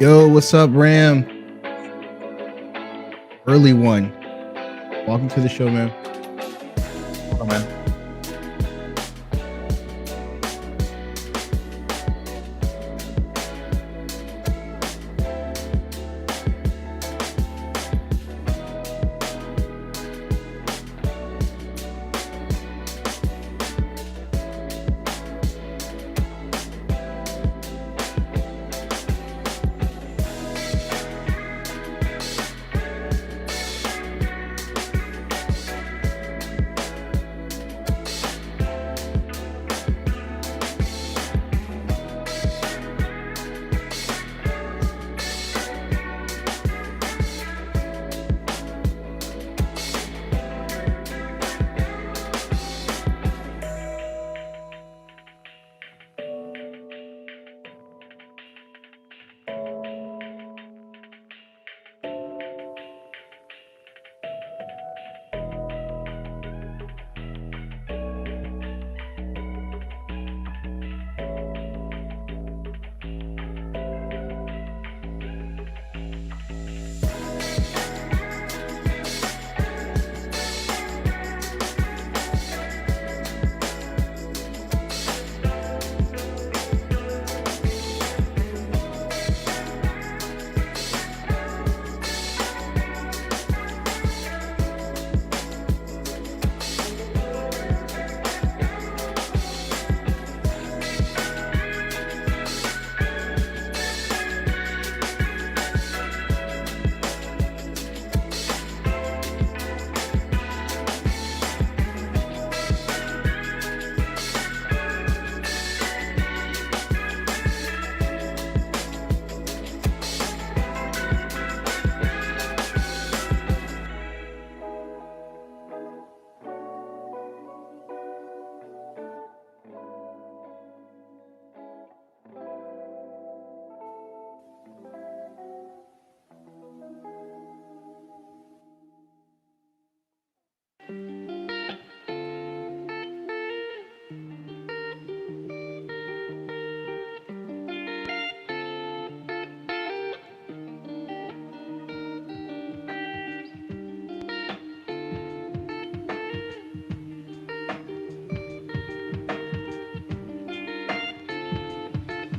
Yo, what's up, Ram? Early one. Welcome to the show, man. Oh, man.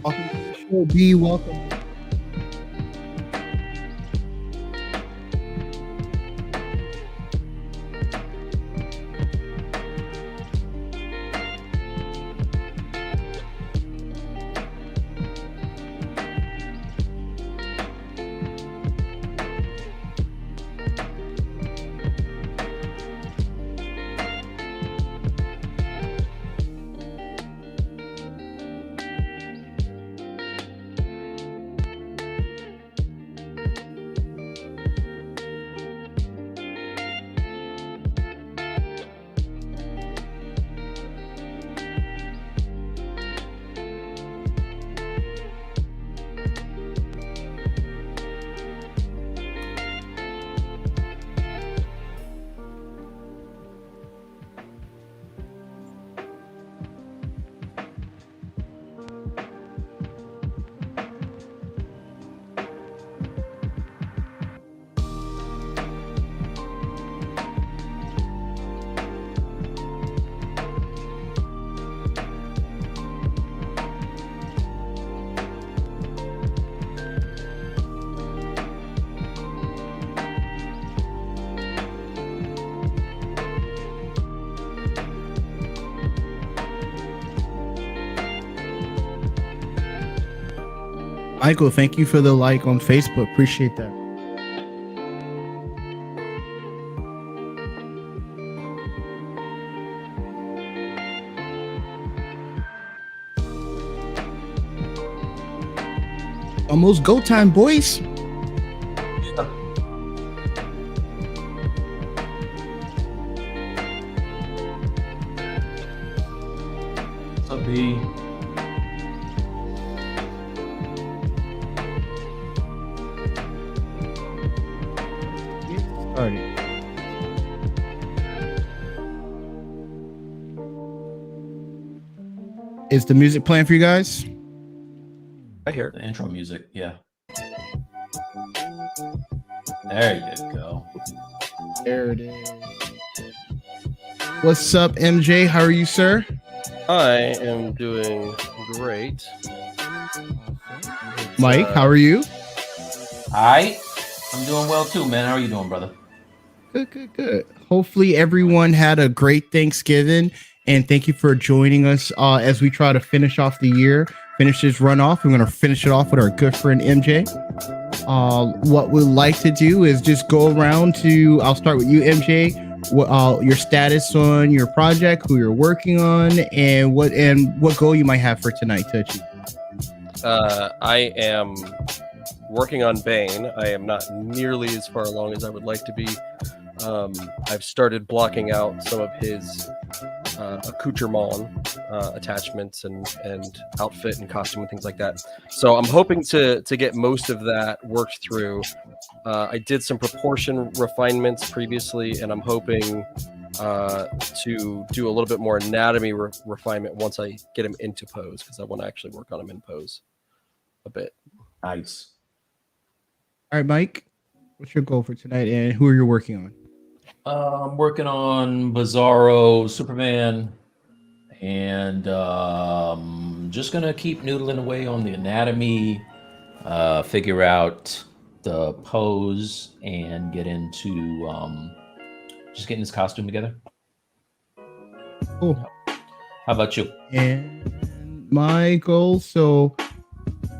Welcome to the show, B. Welcome. Michael, thank you for the like on Facebook. Appreciate that. Almost go time, boys. What's up, B? Started. Is the music playing for you guys? I hear the intro music. Yeah. There you go. There it is. What's up, MJ? How are you, sir? I am doing great. Mike, how are you? I'm doing well too, man. How are you doing, brother? Good. Hopefully everyone had a great Thanksgiving, and thank you for joining us as we try to finish off the year, finish this run off. We're going to finish it off with our good friend MJ. What we'd like to do is just go around to, I'll start with you, MJ. Your status on your project, who you're working on, and what goal you might have for tonight to achieve. I am working on Bane. I am not nearly as far along as I would like to be. I've started blocking out some of his accoutrement attachments and outfit and costume and things like that. So I'm hoping to get most of that worked through. I did some proportion refinements previously, and I'm hoping to do a little bit more anatomy refinement once I get him into pose, because I want to actually work on him in pose a bit. Nice. All right, Mike, what's your goal for tonight, and who are you working on? I'm working on Bizarro Superman, and just gonna keep noodling away on the anatomy, figure out the pose, and get into just getting his costume together. Cool. How about you? And my goal, so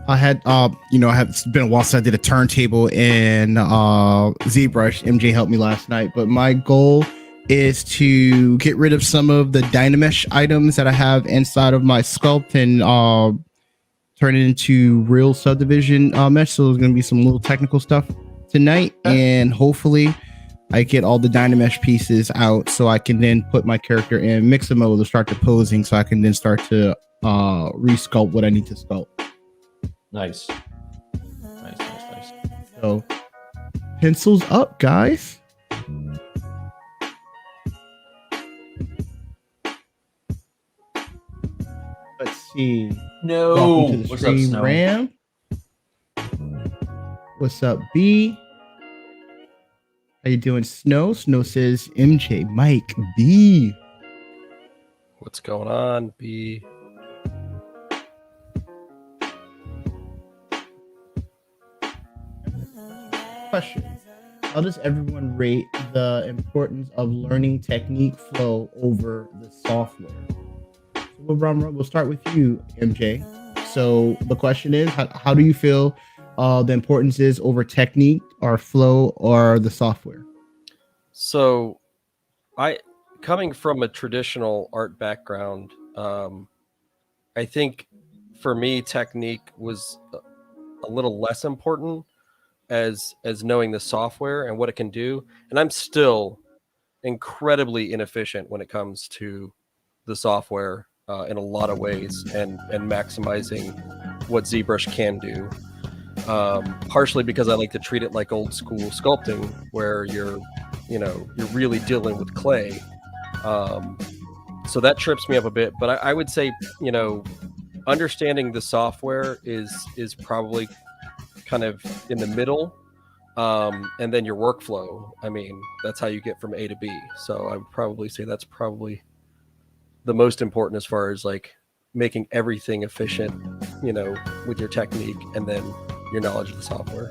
I had it's been a while since I did a turntable in ZBrush. MJ helped me last night, but my goal is to get rid of some of the Dynamesh items that I have inside of my sculpt and turn it into real subdivision mesh. So there's going to be some little technical stuff tonight, and hopefully I get all the Dynamesh pieces out so I can then put my character in mixer mode to start the posing, so I can then start to resculpt what I need to sculpt. Nice. So, pencils up, guys. Let's see. No. Welcome to the What's up, stream, Snow? Ram. What's up, B? How you doing, Snow? Snow says MJ, Mike, B. What's going on, B? Question: how does everyone rate the importance of learning technique flow over the software? So we'll start with you, MJ. So the question is, how do you feel the importance is over technique or flow or the software? So, coming from a traditional art background, I think for me technique was a little less important as knowing the software and what it can do. And I'm still incredibly inefficient when it comes to the software in a lot of ways, and maximizing what ZBrush can do. Partially because I like to treat it like old school sculpting, where you're really dealing with clay. So that trips me up a bit, but I would say, understanding the software is probably kind of in the middle, and then your workflow. I mean, that's how you get from A to B. So I would probably say that's probably the most important as far as like making everything efficient, with your technique and then your knowledge of the software.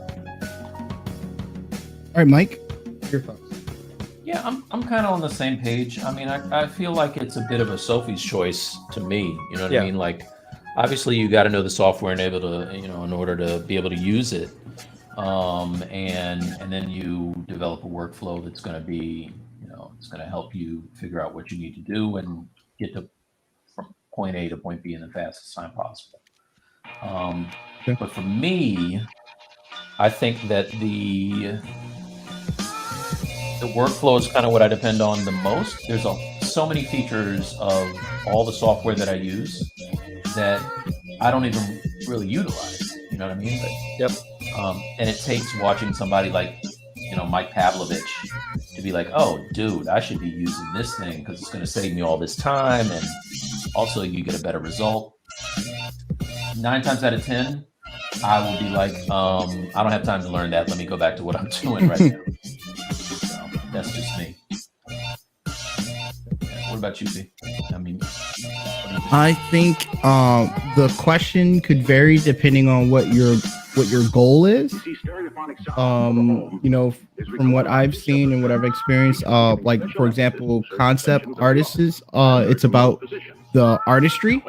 All right, Mike, your thoughts. Yeah, I'm kind of on the same page. I mean, I feel like it's a bit of a Sophie's choice to me. You know what I mean? Like, obviously, you got to know the software and able to, in order to be able to use it. And then you develop a workflow that's going to be, it's going to help you figure out what you need to do and get to from point A to point B in the fastest time possible. But for me, I think that the workflow is kind of what I depend on the most. There's so many features of all the software that I use that I don't even really utilize. You know what I mean? Yep. And it takes watching somebody like, Mike Pavlovich to be like, oh, dude, I should be using this thing because it's going to save me all this time. And also you get a better result. 9 times out of 10, I will be like, I don't have time to learn that. Let me go back to what I'm doing right now. So that's just me. What about you, B? I mean, I think the question could vary depending on what your goal is. You know, from what I've seen and what I've experienced, like for example, concept artists, it's about the artistry,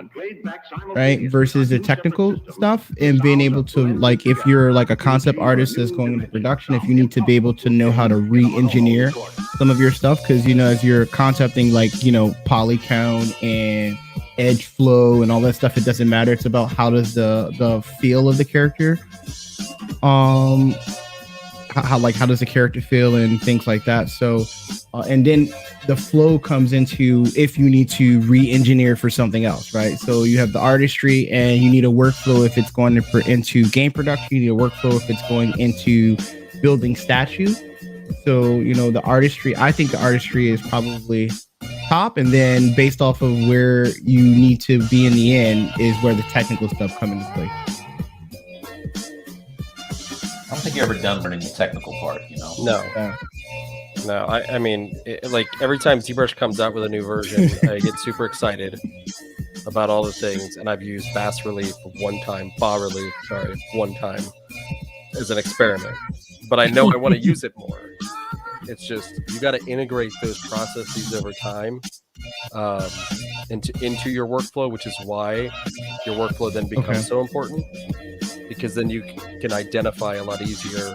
right, versus the technical stuff, and being able to, like, if you're like a concept artist that's going into production, if you need to be able to know how to re-engineer some of your stuff, because you know, as you're concepting, like, you know, poly count and edge flow and all that stuff, it doesn't matter. It's about how does the feel of the character, how does the character feel and things like that. So and then the flow comes into if you need to re-engineer for something else, right? So you have the artistry and you need a workflow if it's going into game production. You need a workflow if it's going into building statues. So, you know, the artistry, I think the artistry is probably top, and then based off of where you need to be in the end is where the technical stuff come into play. I don't think you're ever done learning the technical part, you know? No, I mean, like every time ZBrush comes out with a new version, I get super excited about all the things, and I've used bas relief one time as an experiment, but I know I want to use it more. It's just you got to integrate those processes over time into your workflow, which is why your workflow then becomes so important, because then you can identify a lot easier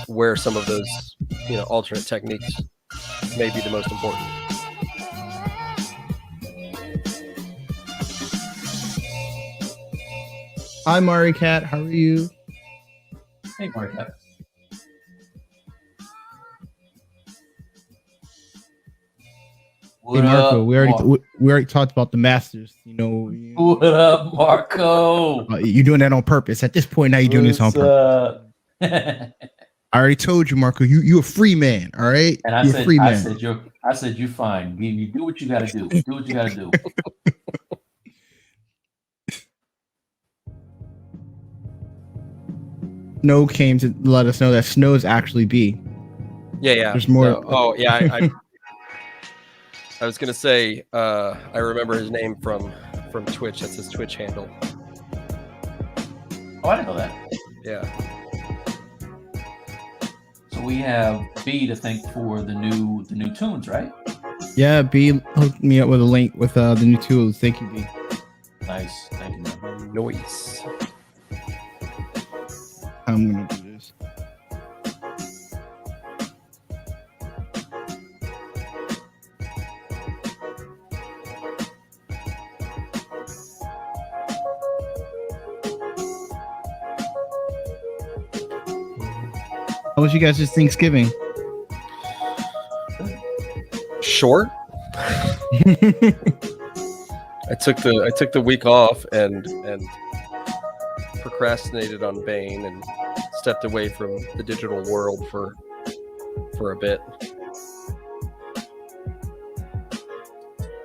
where some of those, you know, alternate techniques may be the most important. Hi, Mari Cat. How are you? Hey, Mari Cat. Hey, Marco. We already talked about the masters. You know. What up, Marco? You're doing that on purpose. At this point, now you're doing this on purpose. I already told you, Marco. You a free man. All right. And you're a free man. I said you're fine. You do what you got to do. Do what you got to do. Snow came to let us know that Snow is actually B. Yeah. There's more. No. Oh, yeah. I was gonna say I remember his name from Twitch. That's his Twitch handle. Oh, I didn't know that. Yeah. So we have B to thank for the new tunes, right? Yeah, B hooked me up with a link with the new tools. Thank you, B. Nice, thank you, man. Noise. I'm gonna do this. How was you guys' Thanksgiving? Short. I took the week off and procrastinated on Bane and stepped away from the digital world for a bit.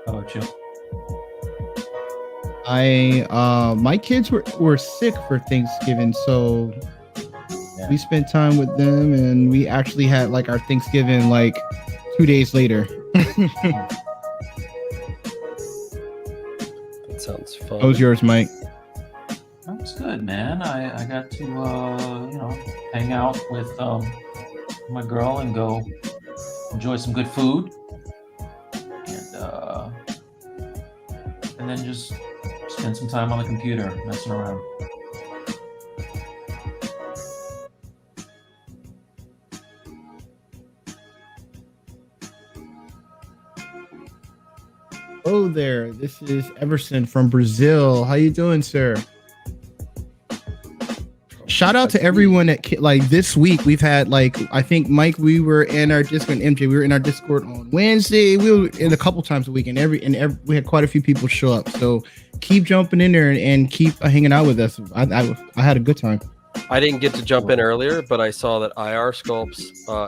How about you? My kids were sick for Thanksgiving, so we spent time with them, and we actually had like our Thanksgiving like 2 days later. That sounds fun. How was yours, Mike? That was good, man. I got to hang out with my girl and go enjoy some good food, and then just spend some time on the computer messing around. Oh there, this is Everson from Brazil. How you doing, sir? Shout out to everyone at like this week. We've had like, I think Mike, we were in our Discord, and MJ, we were in our Discord on Wednesday. We were in a couple times a week, and we had quite a few people show up. So keep jumping in there and keep hanging out with us. I had a good time. I didn't get to jump in earlier, but I saw that IR Sculpts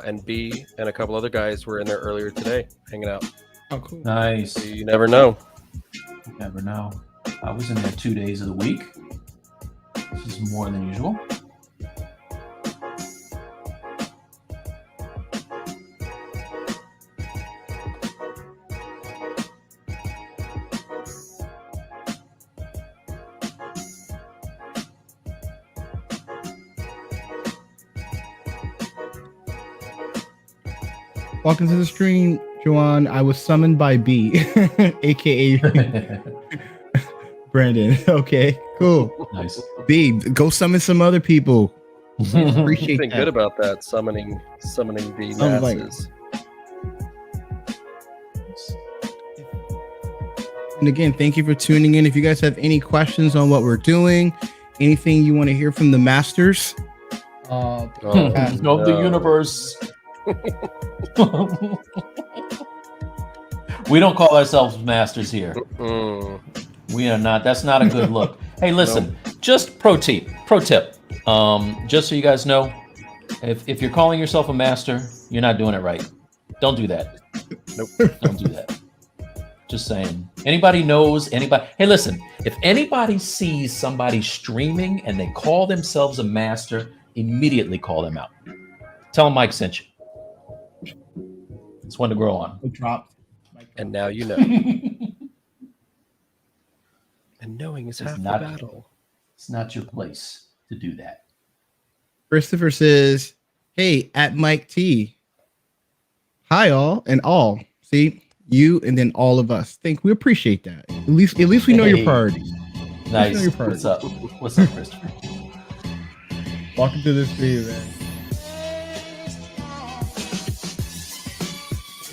and B and a couple other guys were in there earlier today, hanging out. Oh, cool. Nice. So you never know. You never know. I was in there 2 days of the week. This is more than usual. Welcome to the stream, Joanne. I was summoned by B, aka Brandon. Okay, cool. Nice. B, go summon some other people. Appreciate Been that. good about that summoning the Sounds like- masses. And again, thank you for tuning in. If you guys have any questions on what we're doing, anything you want to hear from the masters, Oh, Of the no. universe. We don't call ourselves masters here. Mm. We are not. That's not a good look. Hey, listen, just pro tip. Just so you guys know, if you're calling yourself a master, you're not doing it right. Don't do that. Nope. Don't do that. Just saying. Anybody knows anybody? Hey, listen, if anybody sees somebody streaming and they call themselves a master, immediately call them out. Tell them Mike sent you. It's one to grow on. dropped. And now you know. And knowing is It's half not- the battle. It's not your place to do that. Christopher says, "Hey, at Mike T. Hi, all and all. See you and then all of us. We appreciate that. At least we know your Hey. priorities. Nice. your part. What's up? What's up, Christopher? Welcome to the stream, man.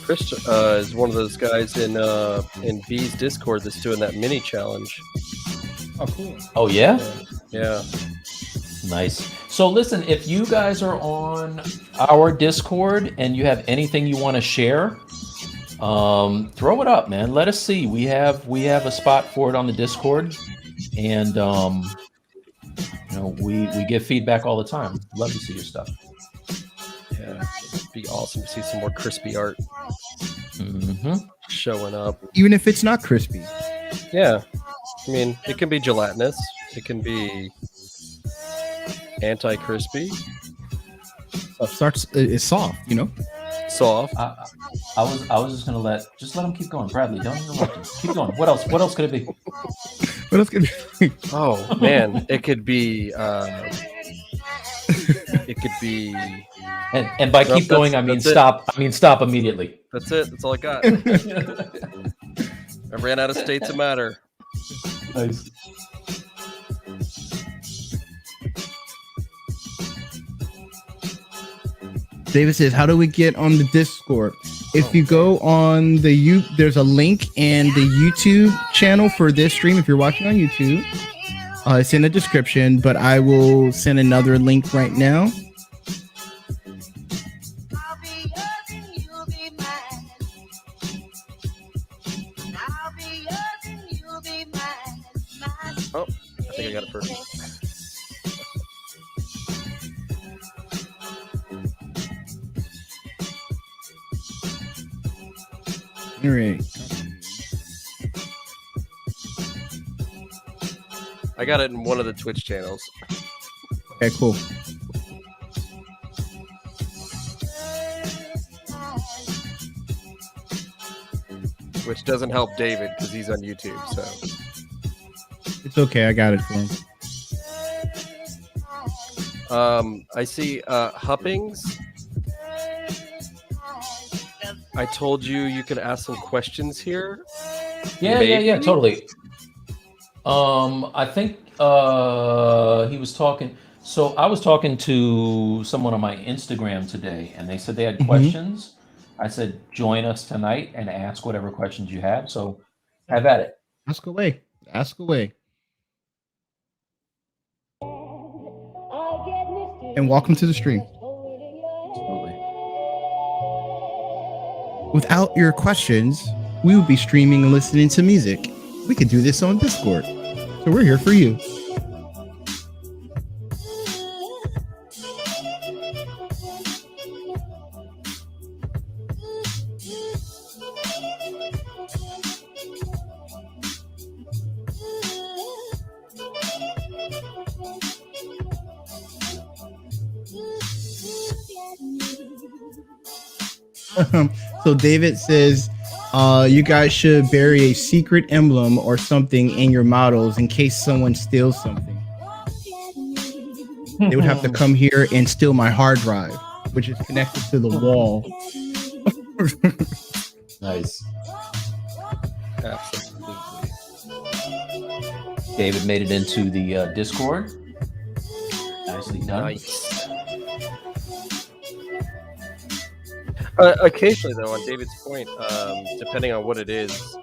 Chris is one of those guys in B's Discord that's doing that mini challenge. Oh, cool. Oh yeah. Yeah. Nice. So listen, if you guys are on our Discord and you have anything you want to share, throw it up, man. Let us see. We have a spot for it on the Discord, and we give feedback all the time. Love to see your stuff. Yeah. It'd be awesome to see some more crispy art Mm-hmm. showing up. Even if it's not crispy. Yeah. I mean, it can be gelatinous. It can be anti-crispy, It's soft, you know. soft. I was just gonna let them keep going. Bradley, don't interrupt him. Keep going. What else? What else could it be? What else could be? Oh man, it could be. It could be. And by Nope, keep going, I mean that's it. stop. I mean stop immediately. That's it. That's all I got. I ran out of states that matter. Nice. David says, "How do we get on the Discord?" If you go on there's a link in the YouTube channel for this stream. If you're watching on YouTube, it's in the description. But I will send another link right now. Oh, I think I got it first. All right. I got it in one of the Twitch channels. Okay. Cool. Which doesn't help David because he's on YouTube. So It's okay. I got it for him. I see Huppings. I told you could ask some questions here. Yeah, Maybe? totally. I think he was talking. So I was talking to someone on my Instagram today, and they said they had questions. I said, join us tonight and ask whatever questions you have. So have at it. Ask away. Ask away. And welcome to the stream. Absolutely. Without your questions, we would be streaming and listening to music. We could do this on Discord. So we're here for you. So David says, you guys should bury a secret emblem or something in your models in case someone steals something. They would have to come here and steal my hard drive, which is connected to the wall. Nice. Absolutely. David made it into the Discord. Nicely done. Nice. Occasionally, though, on David's point, depending on what it is,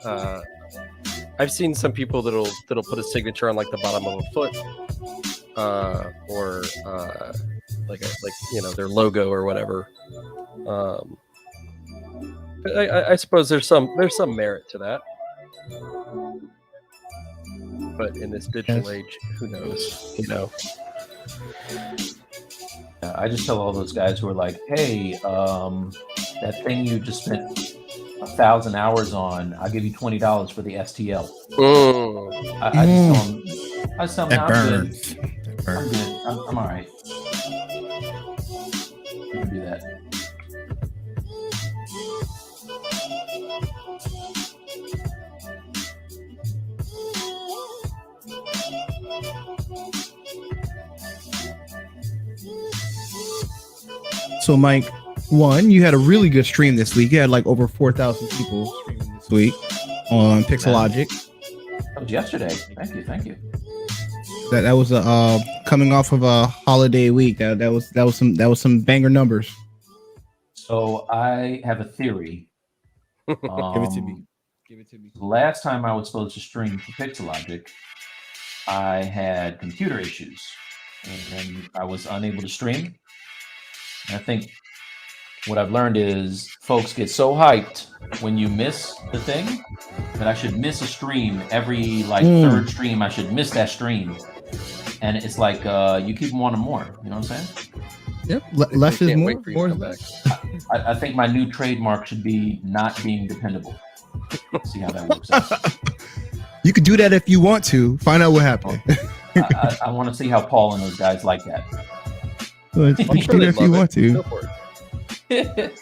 I've seen some people that'll put a signature on like the bottom of a foot, or like their logo or whatever. I suppose there's some merit to that, but in this digital age, who knows? I just tell all those guys who are like, "Hey, that thing you just spent 1,000 hours on, I'll give you $20 for the STL." I just tell them, That I'm burns. good. I'm good. I'm all right. You can do that. So, Mike, one, you had a really good stream this week. You had like over 4,000 people streaming this week on Pixelogic. That was yesterday. Thank you. That was a coming off of a holiday week. That was some banger numbers. So I have a theory. Give it to me. The last time I was supposed to stream for Pixelogic, I had computer issues and I was unable to stream. And I think what I've learned is folks get so hyped when you miss the thing that I should miss a stream every third stream. I should miss that stream. And it's like you keep them wanting more. You know what I'm saying? Yep. Less is more. More is less. I think my new trademark should be not being dependable. See how that works out. You could do that if you want to. Find out what happened. I want to see how Paul and those guys like that. You can do that if you want to. Go for it.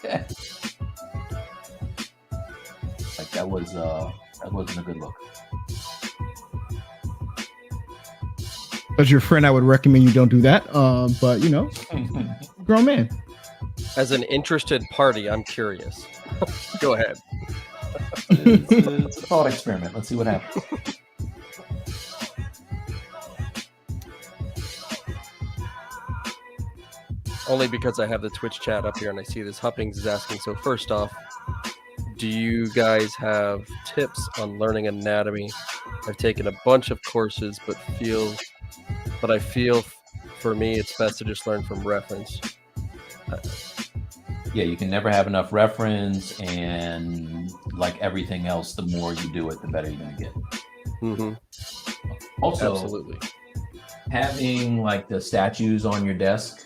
Like that wasn't a good look. As your friend, I would recommend you don't do that. But grown man. As an interested party, I'm curious. Go ahead. It's a thought experiment. Let's see what happens. Only because I have the Twitch chat up here and I see this. Huppings is asking, so first off, do you guys have tips on learning anatomy? I've taken a bunch of courses, but I feel for me it's best to just learn from reference. Yeah, you can never have enough reference, and like everything else, the more you do it, the better you're gonna get. Mm-hmm. Also, absolutely, having like the statues on your desk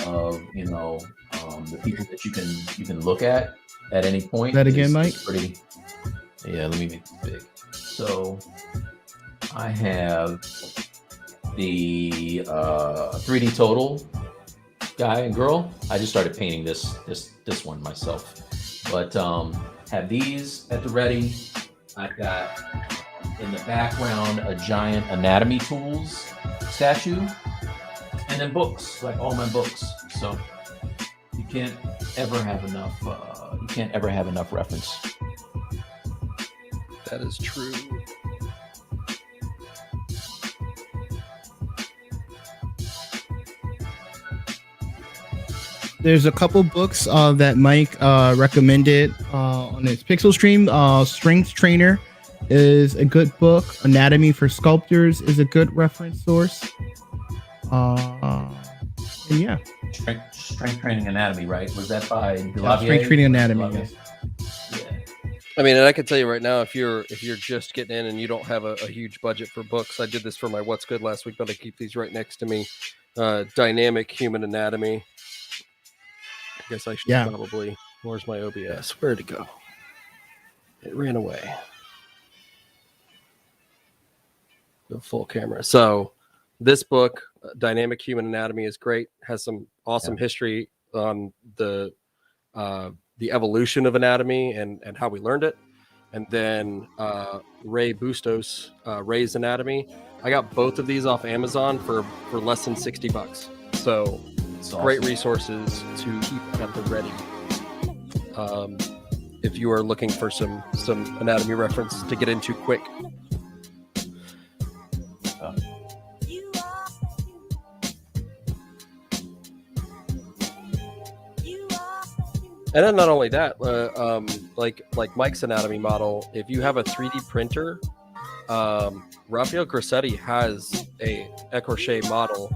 of the people that you can look at any point. That again, Mike? Pretty. Yeah, let me make this big. So I have the 3D Total guy and girl. I just started painting this one myself, but have these at the ready. I've got in the background a giant anatomy tools statue, and then books, like all my books. So you can't ever have enough. You can't ever have enough reference. that is true. There's a couple books that Mike recommended on his Pixel stream. Strength Trainer is a good book. Anatomy for Sculptors is a good reference source. And yeah. Strength Training Anatomy, right? Was that by Strength Training Anatomy, yes. Yeah. I mean, and I can tell you right now, if you're just getting in and you don't have a huge budget for books, I did this for my What's Good last week, but I keep these right next to me. Dynamic Human Anatomy. I guess I should probably. Where's my OBS? Where'd it go? It ran away. Go full camera. So this book, Dynamic Human Anatomy, is great. Has some awesome history on the the evolution of anatomy and how we learned it. And then Ray Bustos, Ray's Anatomy. I got both of these off Amazon for less than $60. So great resources to keep at the ready. If you are looking for some anatomy reference to get into quick. And then not only that, like Mike's anatomy model, if you have a 3D printer, Raphael Grassetti has a Écorché model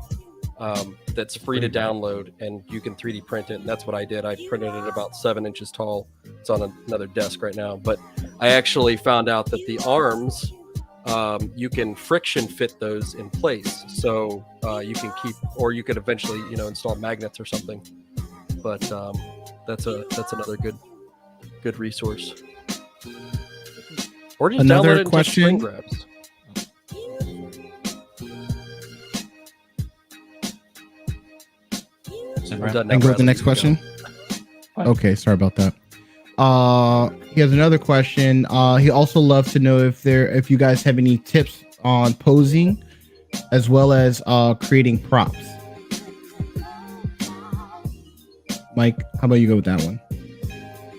that's free to download, and you can 3D print it. And that's what I did. I printed it about 7 inches tall. It's on another desk right now. But I actually found out that the arms, you can friction fit those in place. So you can keep, or you could eventually, install magnets or something. But that's another good resource. Or just Another download it and question? take screen grabs. I'm done now, And go to the Bradley. next You question. Fine. Okay, sorry about that. He has another question. He also loves to know if you guys have any tips on posing, as well as creating props. Mike, how about you go with that one?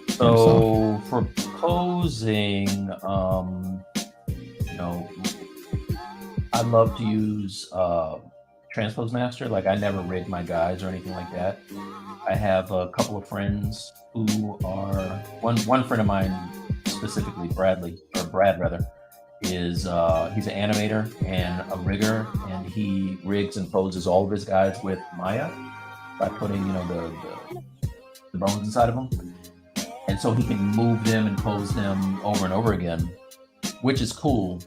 So for posing, I love to use Transpose Master. Like, I never rig my guys or anything like that. I have a couple of friends who are one friend of mine specifically, Brad rather, is he's an animator and a rigger, and he rigs and poses all of his guys with Maya by putting the bones inside of them, and so he can move them and pose them over and over again, which is cool.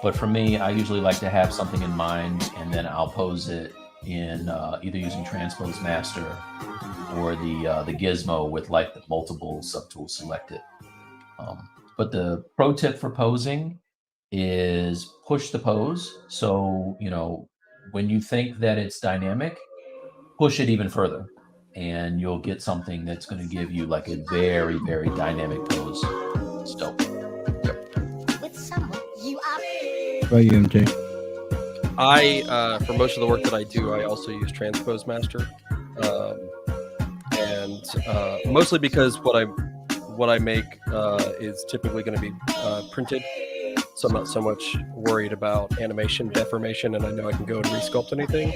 But for me, I usually like to have something in mind, and then I'll pose it in either using Transpose Master or the Gizmo with like the multiple subtools selected. But the pro tip for posing is push the pose. So, when you think that it's dynamic, push it even further, and you'll get something that's going to give you like a very, very dynamic pose. So, How about you, MJ? I for most of the work that I do, I also use Transpose Master, and mostly because what I make is typically going to be printed, so I'm not so much worried about animation deformation, and I know I can go and resculpt anything.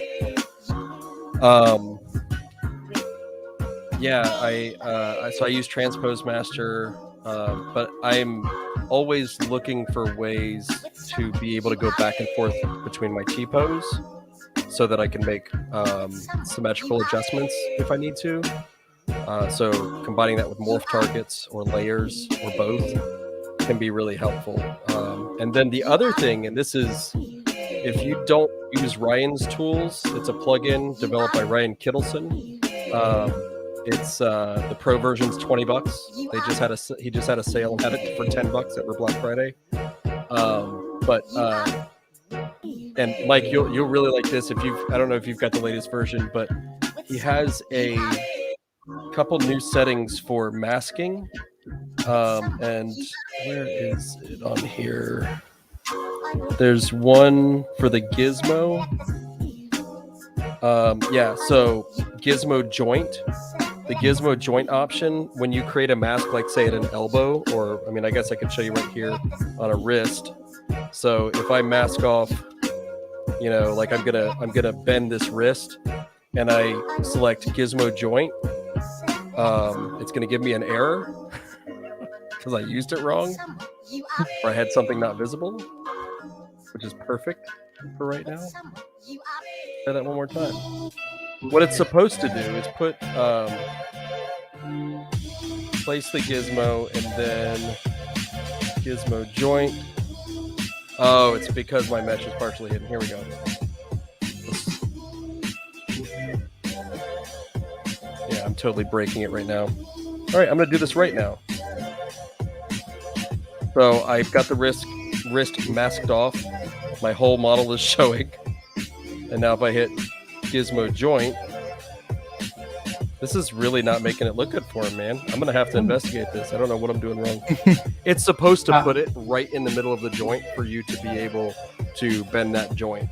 So I use Transpose Master, but I'm always looking for ways to be able to go back and forth between my T-pose so that I can make symmetrical adjustments if I need to. So combining that with morph targets or layers or both can be really helpful. And then the other thing, and this is, if you don't use Ryan's tools, it's a plugin developed by Ryan Kittleson. It's the pro version's $20. He just had a sale and had it for $10 over Black Friday. And Mike, you'll really like this I don't know if you've got the latest version, but he has a couple new settings for masking. And where is it on here? There's one for the Gizmo. So Gizmo joint. The Gizmo joint option, when you create a mask, like say at an elbow, or I guess I could show you right here on a wrist. So if I mask off, like I'm gonna bend this wrist, and I select Gizmo joint, it's gonna give me an error because I used it wrong, or I had something not visible, which is perfect for right now. Try that one more time. What it's supposed to do is put place the Gizmo and then Gizmo joint. Oh, it's because my mesh is partially hidden. Here we go. Yeah, I'm totally breaking it right now. All right, I'm gonna do this right now. So I've got the wrist masked off. My whole model is showing. And now if I hit Gizmo joint, This is really not making it look good for him, man. I'm gonna have to investigate this. I don't know what I'm doing wrong. It's supposed to put it right in the middle of the joint for you to be able to bend that joint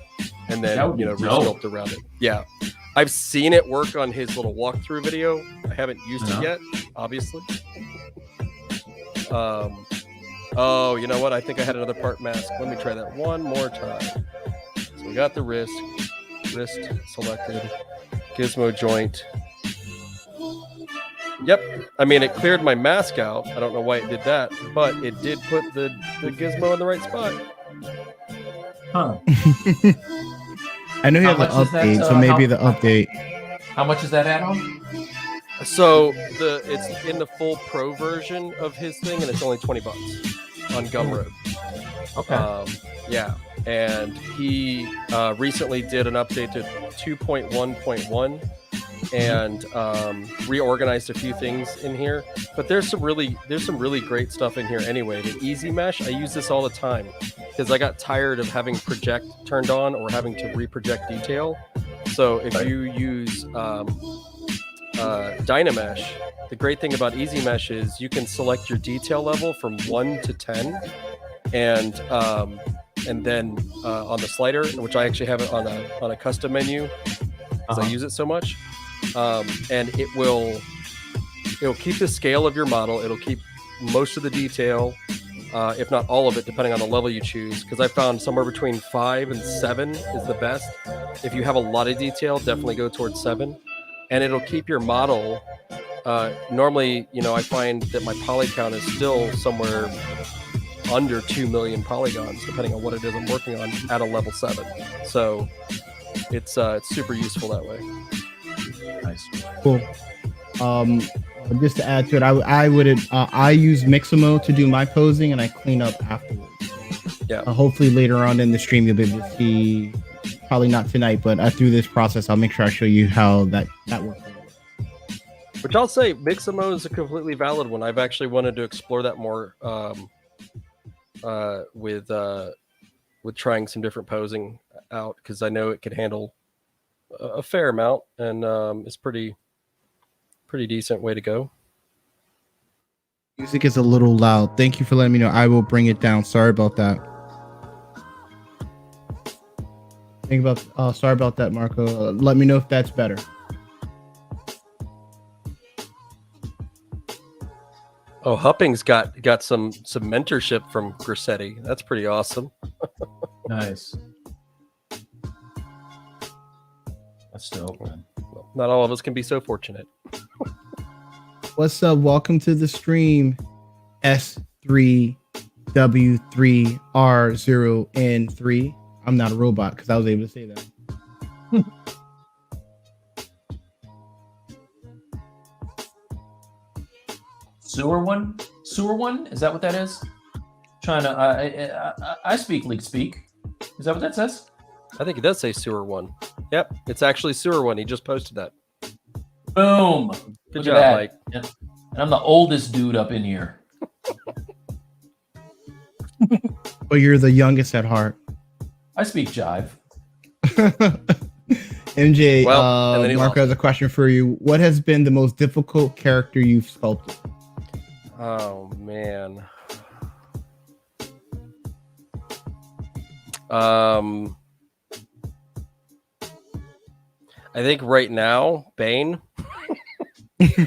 and then resculpt around it. Yeah, I've seen it work on his little walkthrough video. I haven't used it yet, obviously. Oh, you know what? I think I had another part mask. Let me try that one more time. So we got the wrist selected, gizmo joint. Yep. I mean, it cleared my mask out. I don't know why it did that, but it did put the gizmo in the right spot. Huh. I know you have an update, so maybe the update. How much is that add-on? So it's in the full pro version of his thing, and it's only $20 on Gumroad. Okay. Yeah, and he recently did an update to 2.1.1 and reorganized a few things in here. But there's some really great stuff in here anyway. The easy mesh, I use this all the time because I got tired of having project turned on or having to reproject detail. So if you use Dynamesh, the great thing about easy mesh is you can select your detail level from 1 to 10, and then on the slider, which I actually have it on a custom menu because I use it so much. And it'll keep the scale of your model. It'll keep most of the detail, if not all of it, depending on the level you choose. Because I found somewhere between 5 and 7 is the best. If you have a lot of detail, definitely go towards 7. And it'll keep your model. Normally, I find that my poly count is still somewhere under 2 million polygons, depending on what it is I'm working on at a level 7. So it's super useful that way. Nice. Cool. Just to add to it, I use Mixamo to do my posing, and I clean up afterwards. Yeah. Hopefully later on in the stream you'll be able to see. Probably not tonight, but through this process, I'll make sure I show you how that works. Which I'll say, Mixamo is a completely valid one. I've actually wanted to explore that more with trying some different posing out, because I know it could handle a fair amount, and it's pretty decent way to go. Music is a little loud. Thank you for letting me know. I will bring it down. Sorry about that. Sorry about that, Marco. Let me know if that's better. Oh, Hupping's got some mentorship from Grissetti. That's pretty awesome. Nice. That's dope, man. Well, not all of us can be so fortunate. What's up? Welcome to the stream. S3W3R0N3. I'm not a robot because I was able to say that. Sewer one? Is that what that is? Trying to. I speak league speak. Is that what that says? I think it does say Sewer One. Yep, it's actually Sewer One. He just posted that. Boom. Good job, Mike. And I'm the oldest dude up in here. But you're the youngest at heart. I speak jive. MJ, Well, Marco has a question for you. What has been the most difficult character you've sculpted? Oh man. I think right now, Bane.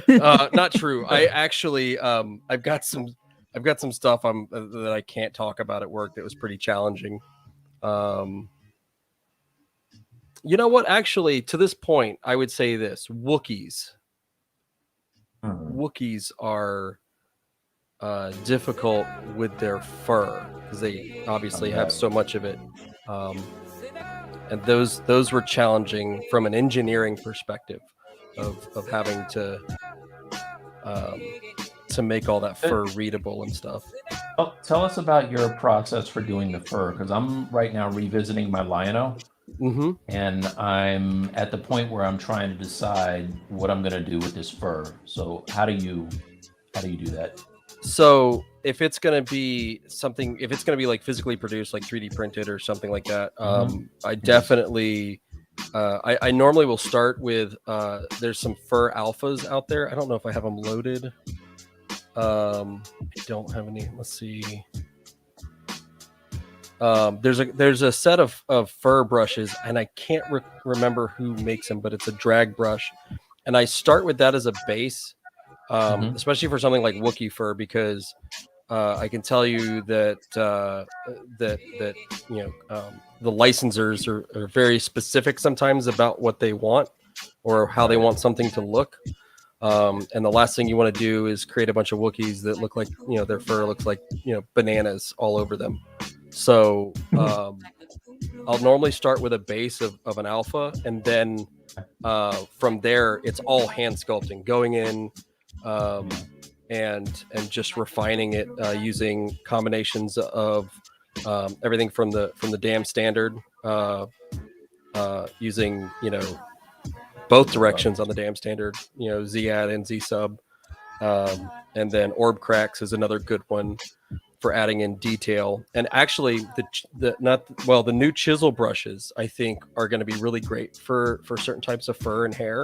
Not true. I actually, I've got some stuff that I can't talk about at work that was pretty challenging. You know what? Actually, to this point, I would say this: Wookiees. Wookiees are difficult with their fur because they obviously have so much of it, and those were challenging from an engineering perspective of having to make all that fur readable and stuff. Tell us about your process for doing the fur, because I'm right now revisiting my Liono, and I'm at the point where I'm trying to decide what I'm going to do with this fur. So how do you do that? So if it's going to be something, if it's going to be like physically produced, like 3D printed or something like that, I definitely I normally will start with there's some fur alphas out there. I don't know if I have them loaded. I don't have any. Let's see. There's a set of fur brushes, and I can't remember who makes them, but it's a drag brush, and I start with that as a base, especially for something like Wookiee fur, because I can tell you that that the licensors are very specific sometimes about what they want or how they want something to look. And the last thing you want to do is create a bunch of Wookiees that look like, their fur looks like, bananas all over them. So I'll normally start with a base of an alpha, and then from there it's all hand sculpting, going in and just refining it using combinations of everything from the dam standard, using both directions on the dam standard, Z-add and Z-sub, and then orb cracks is another good one for adding in detail. And actually the new chisel brushes I think are going to be really great for certain types of fur and hair,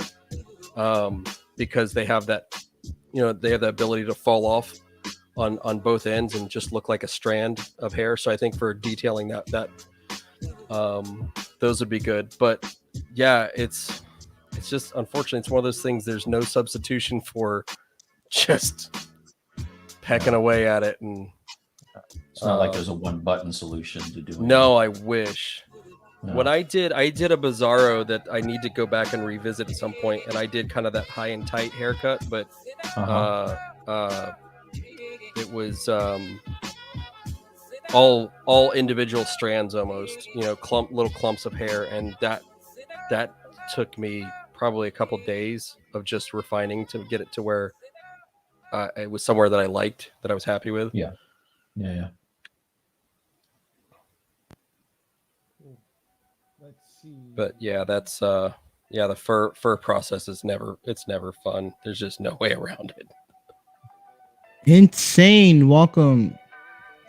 because they have that ability to fall off on both ends and just look like a strand of hair. So I think for detailing that those would be good. But yeah, it's just, unfortunately, it's one of those things. There's no substitution for just pecking away at it. And it's not like there's a one button solution to do it. No, I wish. No. What I did a Bizarro that I need to go back and revisit at some point, and I did kind of that high and tight haircut, but it was all individual strands almost, little clumps of hair, and that took me probably a couple days of just refining to get it to where it was somewhere that I liked, that I was happy with. Yeah. Let's see. But yeah, that's the fur process is never fun. There's just no way around it. Insane. Welcome.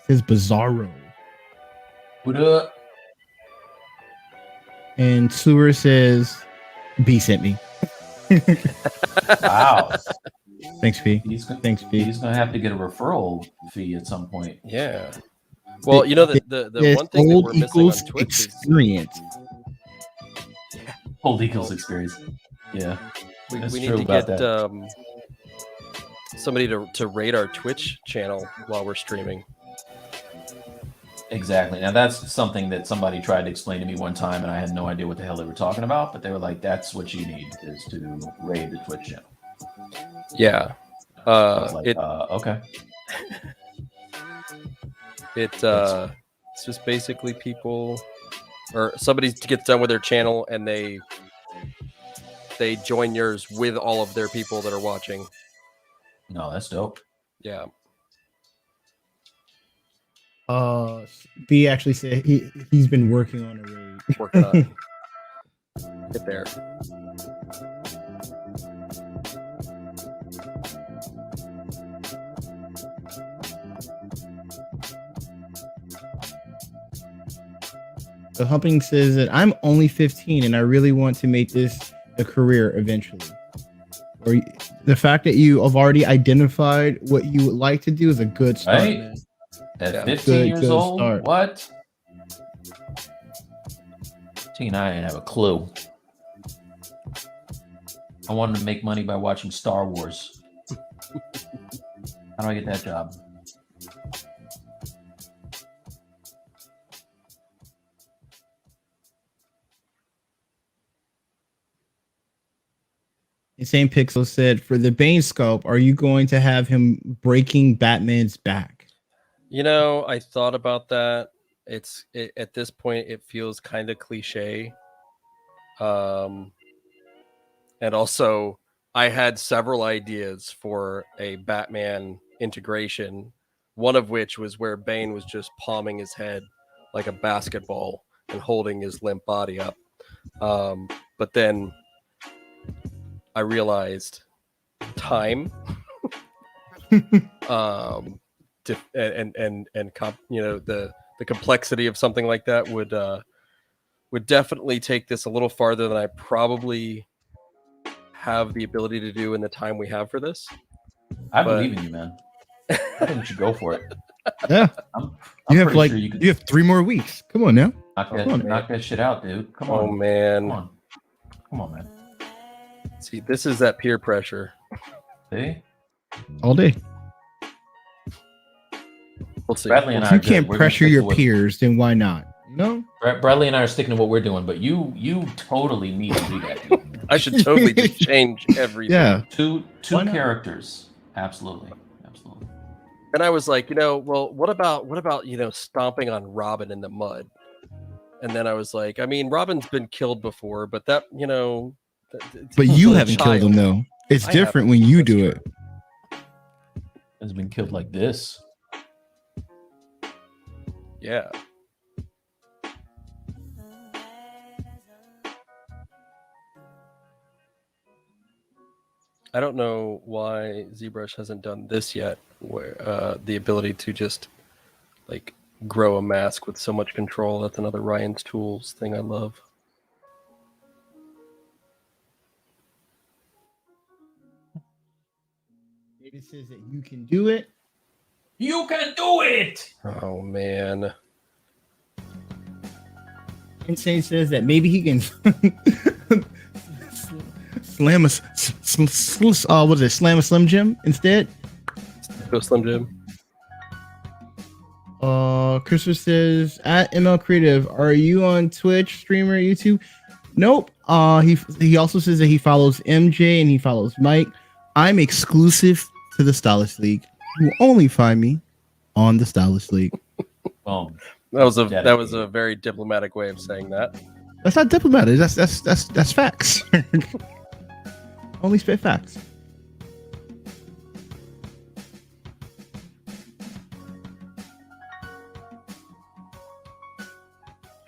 Says Bizarro. What up? And Sewer says B sent me. Wow. Thanks, P. Thanks, P. He's gonna have to get a referral fee at some point. Yeah. Well, the one thing that we're missing on Twitch experience. Old Eagles experience. Yeah. We need to get somebody to rate our Twitch channel while we're streaming. Exactly. Now that's something that somebody tried to explain to me one time, and I had no idea what the hell they were talking about. But they were like, "That's what you need, is to raid the Twitch channel." Yeah. I was like, okay. It's just basically people, or somebody gets done with their channel and they join yours with all of their people that are watching. No, that's dope. Yeah. B actually said he's been working on a raid. Working on it. Get there. So Humping says that I'm only 15 and I really want to make this a career eventually. Or the fact that you have already identified what you would like to do is a good start. Right? Man. At 15 years old? Start. What? 15, I didn't have a clue. I wanted to make money by watching Star Wars. How do I get that job? Insane Pixel said, for the Bane sculpt, are you going to have him breaking Batman's back? I thought about that. At this point, it feels kind of cliche. And also, I had several ideas for a Batman integration, one of which was where Bane was just palming his head like a basketball and holding his limp body up. But then I realized time, the complexity of something like that would would definitely take this a little farther than I probably have the ability to do in the time we have for this. I But- believe in you, man. I think you should go for it. Yeah. I'm You have pretty sure you could you have 3 more weeks. Come on now. knock that shit out, dude. Come Oh on. man. Come on, man. See, this is that peer pressure. See? All day. We'll see. Bradley and If I you are good. can't We're gonna pressure stick your to what- peers, then why not? You know? Bradley and I are sticking to what we're doing, but you totally need to do that, dude. I should totally just change everything. Yeah. Two Why not? characters. Absolutely. And I was like, well, what about stomping on Robin in the mud? And then I was like, I mean, Robin's been killed before, but that, But you a haven't killed child. them though. It's I different haven't. when you That's do true. it. Has been killed like this. Yeah. I don't know why ZBrush hasn't done this yet, where the ability to just like grow a mask with so much control. That's another Ryan's Tools thing I love. It says that you can do it. You can do it! Oh man. Insane says that maybe he can slam a Slim Jim instead. Go Slim Jim. Christopher says at ML Creative, are you on Twitch, streamer, YouTube? Nope. He also says that he follows MJ and he follows Mike. I'm exclusive to the Stylus League. You will only find me on the Stylus League. Boom. That was a very diplomatic way of saying that. That's not diplomatic. That's facts. Only spit facts.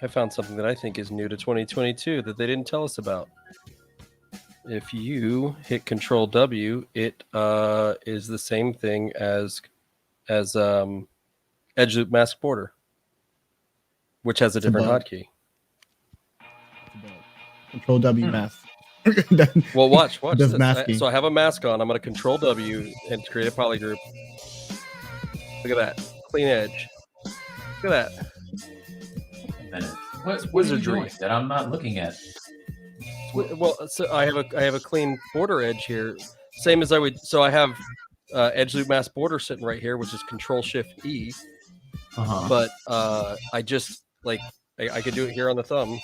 I found something that I think is new to 2022 that they didn't tell us about. If you hit Control W, it is the same thing as Edge Loop Mask Border, which has a different hotkey. Control W mask. Well, watch Does this. masking. So I have a mask on. I'm going to Control W and create a poly group. Look at that. Clean edge. Look at that. What are you Wizardry. doing that I'm not looking at? Well, so I have a clean border edge here, same as I would. So I have Edge Loop Mask Border sitting right here, which is Control Shift E. Uh-huh. But I just like I could do it here on the thumb.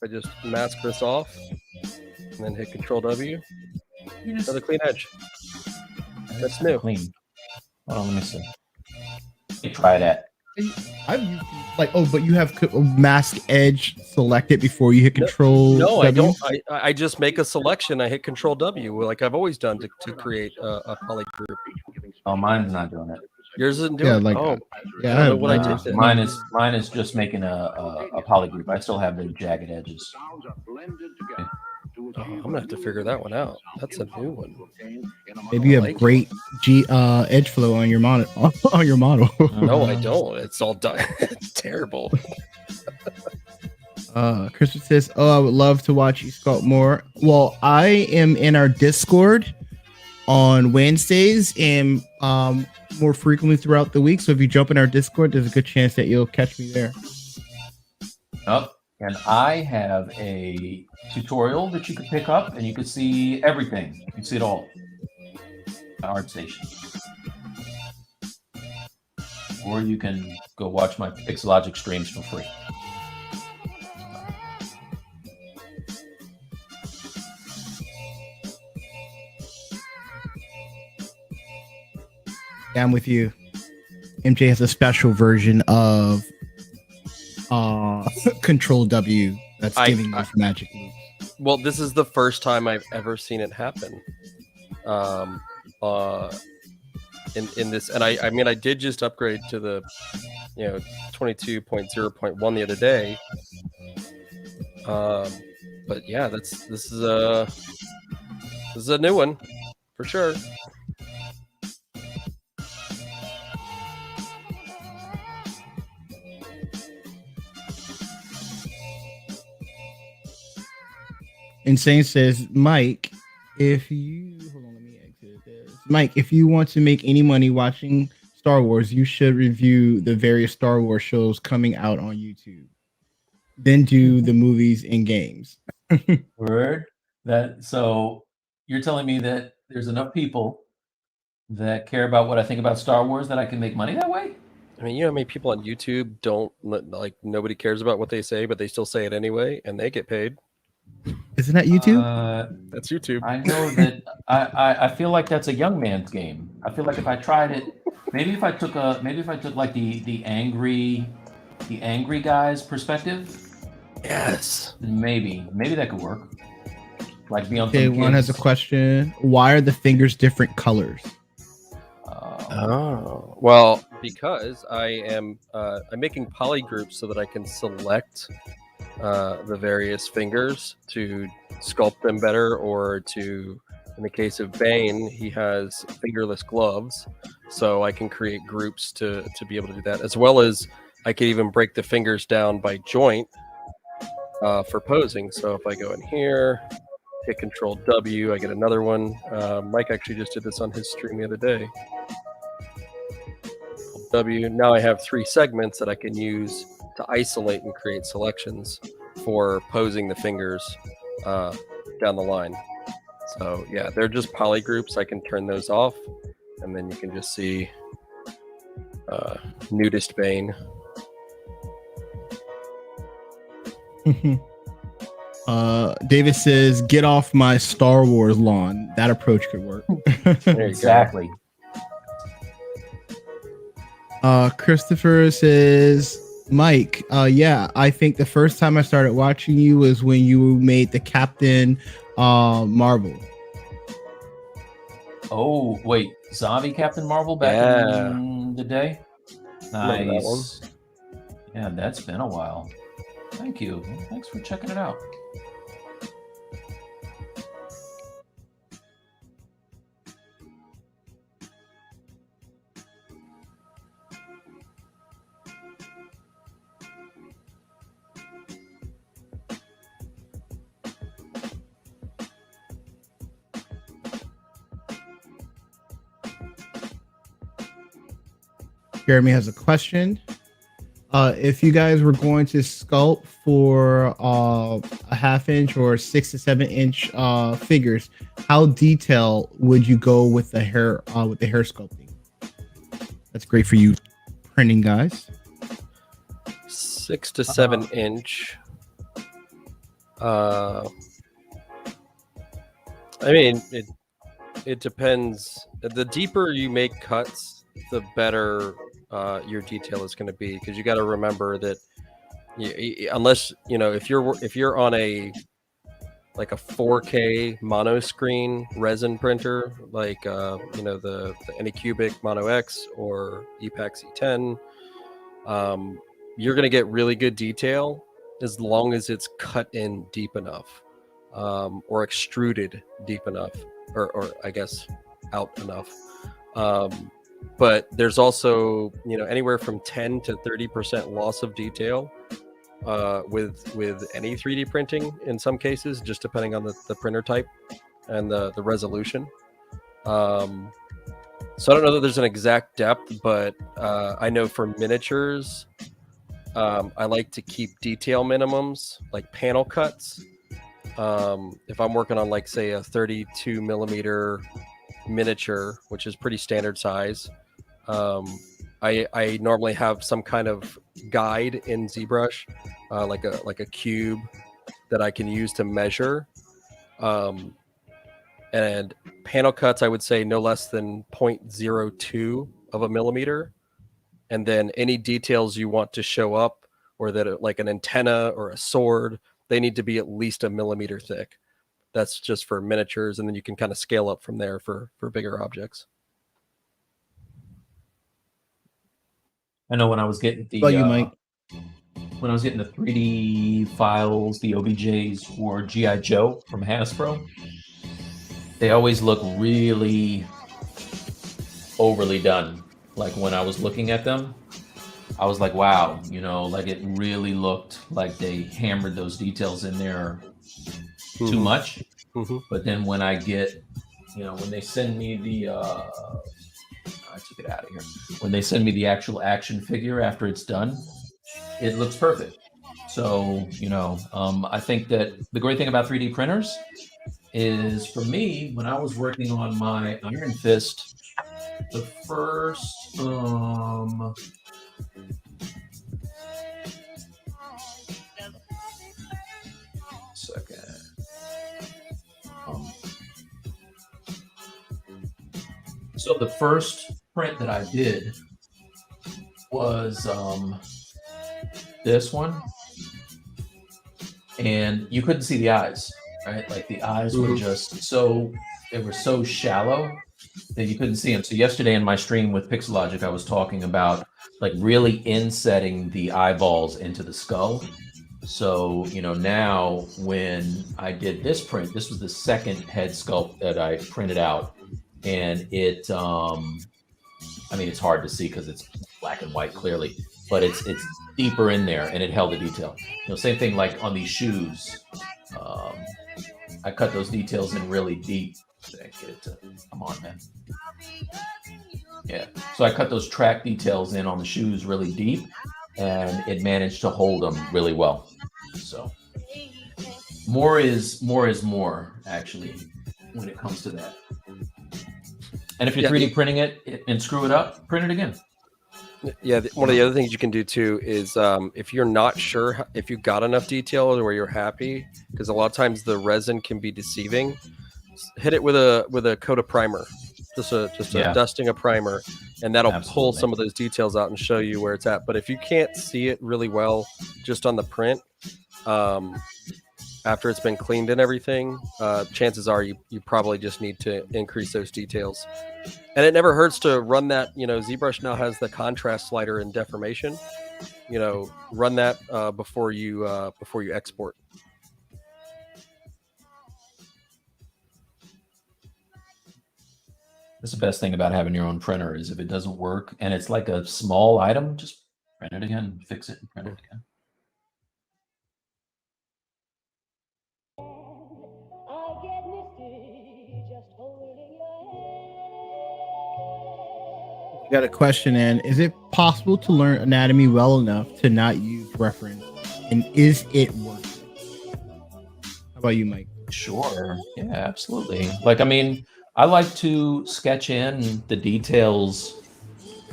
I just mask this off and then hit Control W. Another clean edge. That's new. Clean. Hold on, let me see. Let me try that. I've used but you have mask edge selected before you hit Control. No, I W? don't. I just make a selection. I hit Control W, like I've always done to create a poly group. Oh, mine's not doing it. Yours isn't doing. Yeah, it? like Oh, yeah, I don't know I have what I mine. did. Then. Mine is just making a poly group. I still have the jagged edges. Oh, I'm gonna have to figure that one out. That's a new one. Maybe you have like great edge flow on your model. On your model. No, I don't. It's all done. It's terrible. Christopher says, "Oh, I would love to watch you sculpt more." Well, I am in our Discord on Wednesdays and more frequently throughout the week. So if you jump in our Discord, there's a good chance that you'll catch me there. Oh, and I have a tutorial that you could pick up, and you could see everything. You can see it all at ArtStation. Or you can go watch my Pixelogic streams for free. Yeah, I'm with you. MJ has a special version of Control W that's giving those magic loops. Well, this is the first time I've ever seen it happen. In this, and I mean, I did just upgrade to the 22.0.1 the other day. But yeah, this is a new one for sure. Insane says, Mike, if you hold on, let me exit this. Mike, if you want to make any money watching Star Wars, you should review the various Star Wars shows coming out on YouTube. Then do the movies and games. Word. So you're telling me that there's enough people that care about what I think about Star Wars that I can make money that way? I mean, you know how many people on YouTube don't like nobody cares about what they say, but they still say it anyway, and they get paid. Isn't that YouTube? That's YouTube. I know that I feel like that's a young man's game. I feel like if I tried it, maybe if I took like the angry guy's perspective, Yes. maybe that could work. Like be on Okay, some one has a kids. question. Why are the fingers different colors? Oh, well, because I'm making polygroups so that I can select the various fingers to sculpt them better, or to, in the case of Bane, he has fingerless gloves, so I can create groups to be able to do that, as well as I can even break the fingers down by joint for posing. So if I go in here, hit Control W, I get another one. Mike actually just did this on his stream the other day. W. Now I have 3 segments that I can use to isolate and create selections for posing the fingers down the line. So yeah, they're just polygroups. I can turn those off, and then you can just see nudist Bane. David says, "Get off my Star Wars lawn." That approach could work. There you Exactly. Christopher says, Mike, yeah, I think the first time I started watching you was when you made the Captain Marvel. Oh wait, zombie Captain Marvel back in the day. Remember that one. Nice. Yeah, that's been a while. Thank you. Thanks for checking it out. Jeremy has a question. If you guys were going to sculpt for a 1/2 inch or 6 to 7 inch figures, how detailed would you go with the hair sculpting? That's great for you printing guys. 6 to 7 inch. I mean, it depends. The deeper you make cuts, the better your detail is going to be, because you got to remember that unless if you're on a 4K mono screen resin printer, like the Anycubic Mono X or Epax E10, you're going to get really good detail as long as it's cut in deep enough, or extruded deep enough, or I guess out enough. But there's also anywhere from 10 to 30% loss of detail with any 3D printing in some cases, just depending on the printer type and the resolution. So I don't know that there's an exact depth, but I know for miniatures, I like to keep detail minimums, like panel cuts. If I'm working on, like, say, a 32 millimeter miniature, which is pretty standard size, I normally have some kind of guide in ZBrush, like a cube that I can use to measure. And panel cuts, I would say no less than 0.02 of a millimeter. And then any details you want to show up, or that like an antenna or a sword, they need to be at least a millimeter thick. That's just for miniatures, and then you can kind of scale up from there for bigger objects. I know when I was getting the Mike? When I was getting the 3D files, the OBJs for G.I. Joe from Hasbro, they always look really overly done. Like when I was looking at them, I was like, wow, like it really looked like they hammered those details in there too much. Mm-hmm. But then when I get, when they send me the, I took it out of here. When they send me the actual action figure after it's done, it looks perfect. So, I think that the great thing about 3D printers is, for me, when I was working on my Iron Fist, the first, second. So the first print that I did was this one, and you couldn't see the eyes, right? Like the eyes were just they were so shallow that you couldn't see them. So yesterday in my stream with Pixelogic, I was talking about like really insetting the eyeballs into the skull. So, now when I did this print, this was the second head sculpt that I printed out, and it, it's hard to see because it's black and white clearly, but it's deeper in there, and it held the detail. Same thing like on these shoes. I cut those details in really deep. Come on, man. Yeah. So I cut those track details in on the shoes really deep, and it managed to hold them really well. So more is more, actually, when it comes to that. And if you're 3D printing it and screw it up, print it again. Yeah, one of the other things you can do too is if you're not sure if you got enough detail or you're happy, because a lot of times the resin can be deceiving. Hit it with a coat of primer, just a dusting of primer, and that'll pull some of those details out and show you where it's at. But if you can't see it really well just on the print, after it's been cleaned and everything, chances are you probably just need to increase those details. And it never hurts to run that. ZBrush now has the contrast slider in deformation. Run that before you export. That's the best thing about having your own printer, is if it doesn't work and it's like a small item, just print it again, fix it, and print it again. Got a question in. Is it possible to learn anatomy well enough to not use reference? And is it worth it? How about you, Mike? Sure. Yeah, absolutely. I like to sketch in the details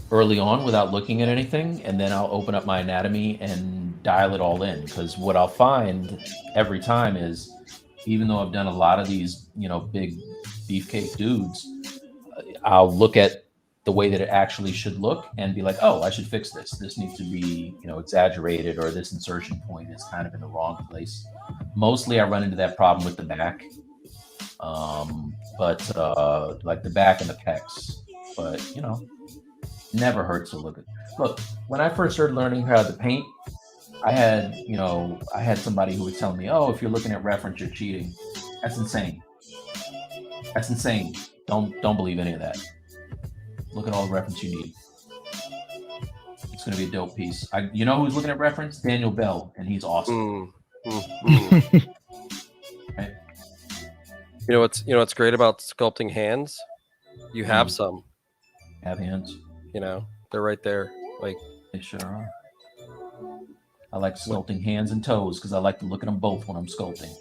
early on without looking at anything, and then I'll open up my anatomy and dial it all in. Because what I'll find every time is, even though I've done a lot of these, big beefcake dudes, I'll look at the way that it actually should look and be like, oh, I should fix this. This needs to be, exaggerated, or this insertion point is kind of in the wrong place. Mostly I run into that problem with the back. But like the back and the pecs. But, never hurts to look at. Look, when I first started learning how to paint, I had somebody who would tell me, oh, if you're looking at reference, you're cheating. That's insane. That's insane. Don't believe any of that. Look at all the reference you need. It's going to be a dope piece. You know who's looking at reference? Daniel Bell, and he's awesome. Right? What's great about sculpting hands? You have some. Have hands. They're right there. Like, they sure are. I like sculpting hands and toes because I like to look at them both when I'm sculpting.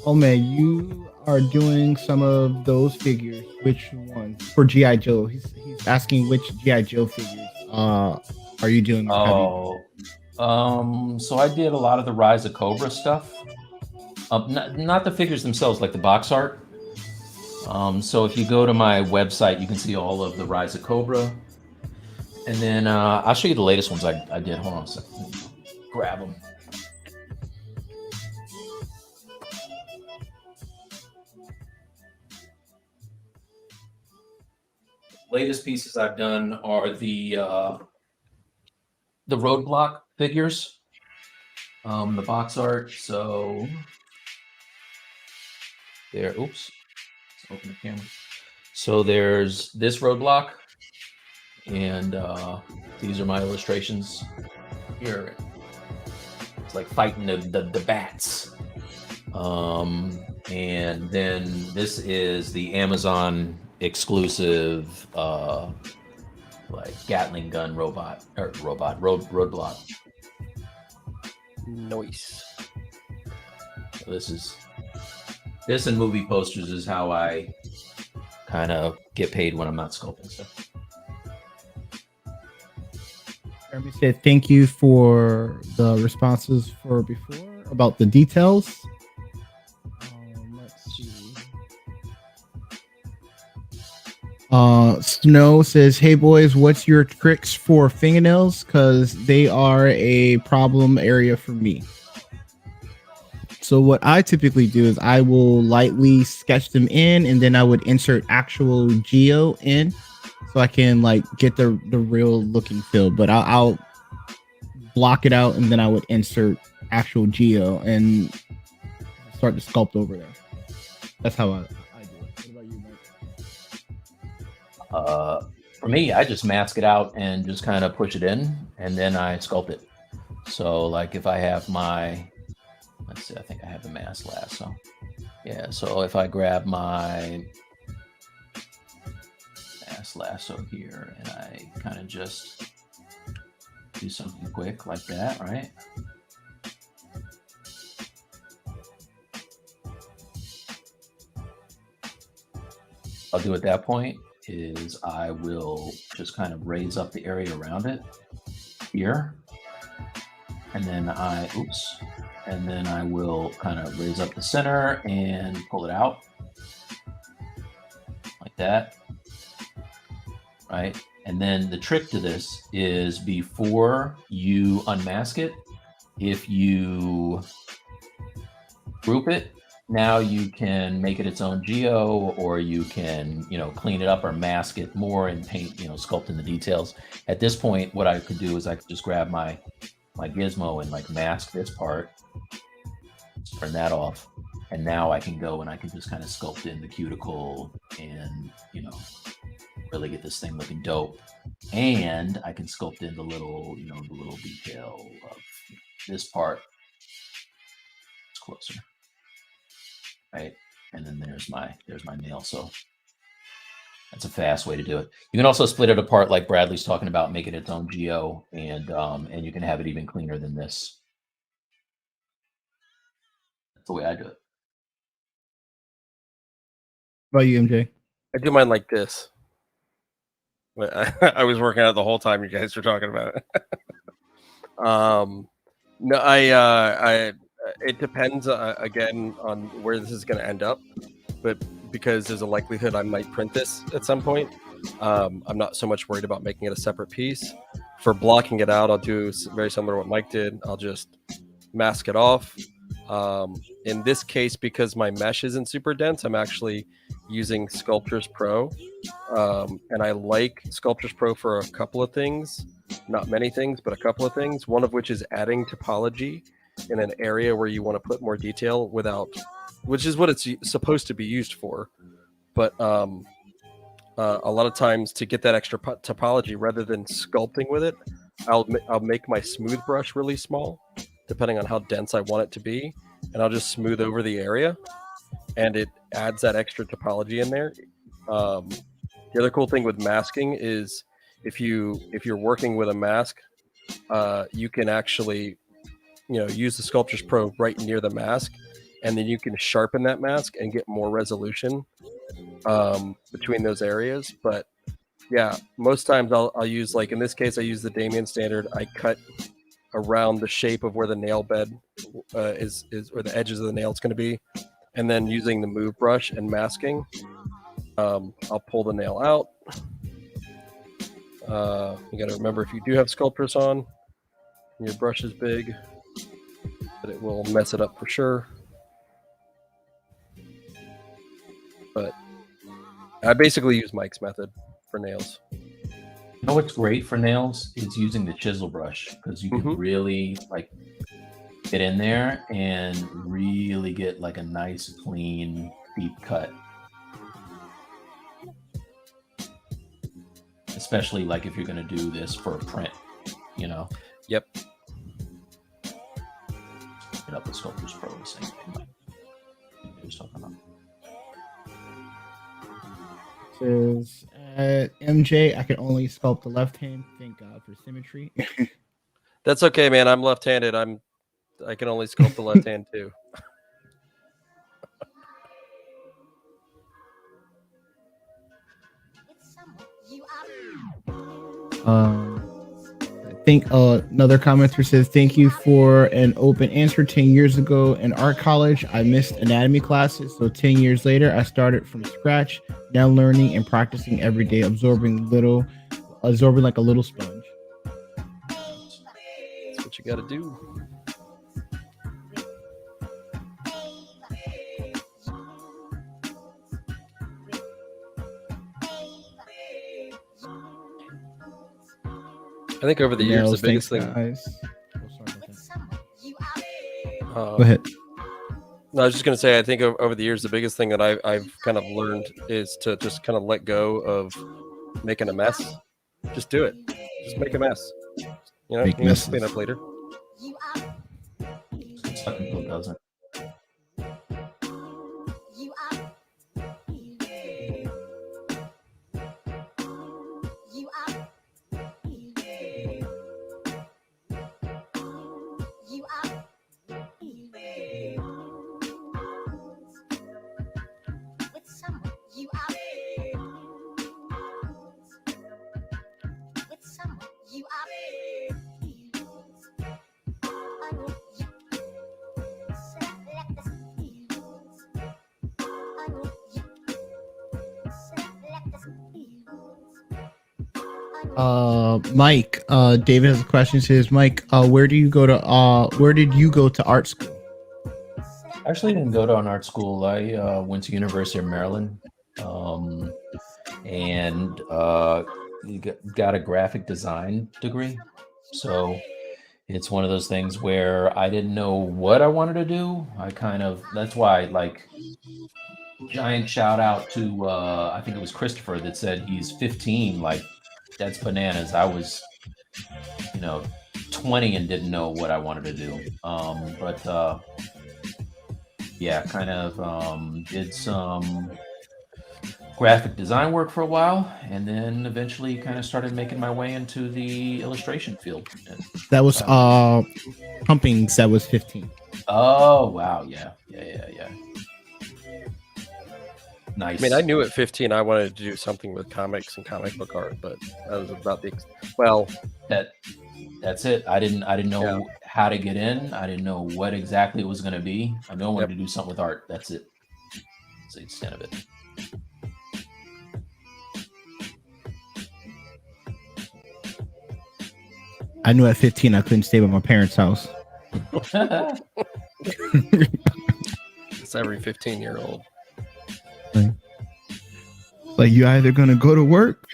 Oh man, you are doing some of those figures. Which ones? For G.I. Joe. He's asking which G.I. Joe figures are you doing? So I did a lot of the Rise of Cobra stuff. Not the figures themselves, like the box art. So if you go to my website, you can see all of the Rise of Cobra. And then I'll show you the latest ones I did. Hold on a second. Grab them. Latest pieces I've done are the Roadblock figures, the box art. So there. Oops. Let's open the camera. So there's this roadblock, and these are my illustrations here. It's like fighting the bats. And then this is the Amazon exclusive like Gatling gun roadblock. Nice. So this and movie posters is how I kind of get paid when I'm not sculpting stuff. Jeremy said thank you for the responses for before about the details. Let's see. Snow says, "Hey boys, what's your tricks for fingernails? Because they are a problem area for me." So what I typically do is I will lightly sketch them in, and then I would insert actual geo in, so I can like get the real looking feel. But I'll block it out, and then I would insert actual geo and start to sculpt over there. That's how I do it. What about you, Mike? For me, I just mask it out and just kind of push it in, and then I sculpt it. So like if I have my, let's see, I think I have the mask last. So yeah, so if I grab my mask lasso here and I kind of just do something quick like that, right? I'll do at that point is I will just kind of raise up the area around it here. And then I will kind of raise up the center and pull it out like that, right? And then the trick to this is before you unmask it, if you group it, now you can make it its own geo, or you can, clean it up or mask it more and paint, sculpt in the details. At this point, what I could do is I could just grab my gizmo and like mask this part, turn that off, and now I can go and I can just kind of sculpt in the cuticle and really get this thing looking dope. And I can sculpt in the little detail of this part. It's closer, right? And then there's my nail. So that's a fast way to do it. You can also split it apart like Bradley's talking about, make it its own geo, and you can have it even cleaner than this. That's the way I do it. What about you, MJ? I do mine like this. I was working out the whole time you guys were talking about it. No, I it depends again on where this is going to end up, but because there's a likelihood I might print this at some point, I'm not so much worried about making it a separate piece. For blocking it out, I'll do very similar to what Mike did. I'll just mask it off. In this case, because my mesh isn't super dense, I'm actually using Sculptors Pro. And I like Sculptors Pro for a couple of things, not many things, but a couple of things. One of which is adding topology in an area where you want to put more detail which is what it's supposed to be used for. But a lot of times to get that extra topology, rather than sculpting with it, I'll make my smooth brush really small, depending on how dense I want it to be, and I'll just smooth over the area, and it adds that extra topology in there. The other cool thing with masking is if you're working with a mask, you can actually use the Sculptors Pro right near the mask, and then you can sharpen that mask and get more resolution between those areas. But yeah, most times I'll use, like in this case, I use the Damien standard. I cut around the shape of where the nail bed is or the edges of the nail is going to be, and then using the move brush and masking, I'll pull the nail out. You got to remember, if you do have Sculptors on and your brush is big, that it will mess it up for sure. But I basically use Mike's method for nails. You know what's great for nails is using the chisel brush, because you can really get in there and really get like a nice clean deep cut. Especially like if you're going to do this for a print, you know. Yep. Get up with Sculptors Pro, the same thing. Like he was talking about. Says MJ, I can only sculpt the left hand. Thank God for symmetry. That's okay, man. I'm left-handed. I can only sculpt the left hand too. I think another commenter says, thank you for an open answer. 10 years ago in art college, I missed anatomy classes. So 10 years later, I started from scratch, now learning and practicing every day, absorbing like a little sponge. That's what you got to do. I think over the years, the biggest thing. Go ahead. No, I was just going to say, I think over the years, the biggest thing that I've kind of learned is to just kind of let go of making a mess. Just do it. Just make a mess. You know, Make you have to messes. clean up later. Some people doesn't. Mike, David has a question. Says, Mike, where did you go to art school? I actually didn't go to an art school. I went to University of Maryland, and got a graphic design degree. So it's one of those things where I didn't know what I wanted to do. That's why, like, giant shout out to I think it was Christopher that said he's 15. Like, that's bananas. I was, 20 and didn't know what I wanted to do. Did some graphic design work for a while, and then eventually kind of started making my way into the illustration field. That was Pumpings. That was 15. Oh wow, yeah. Nice. I mean, I knew at 15 I wanted to do something with comics and comic book art, but that was about that's it. I didn't know how to get in. I didn't know what exactly it was going to be. I knew I wanted to do something with art. That's it. That's the extent of it. I knew at 15 I couldn't stay with my parents' house. It's every 15-year-old. Like, you either gonna go to work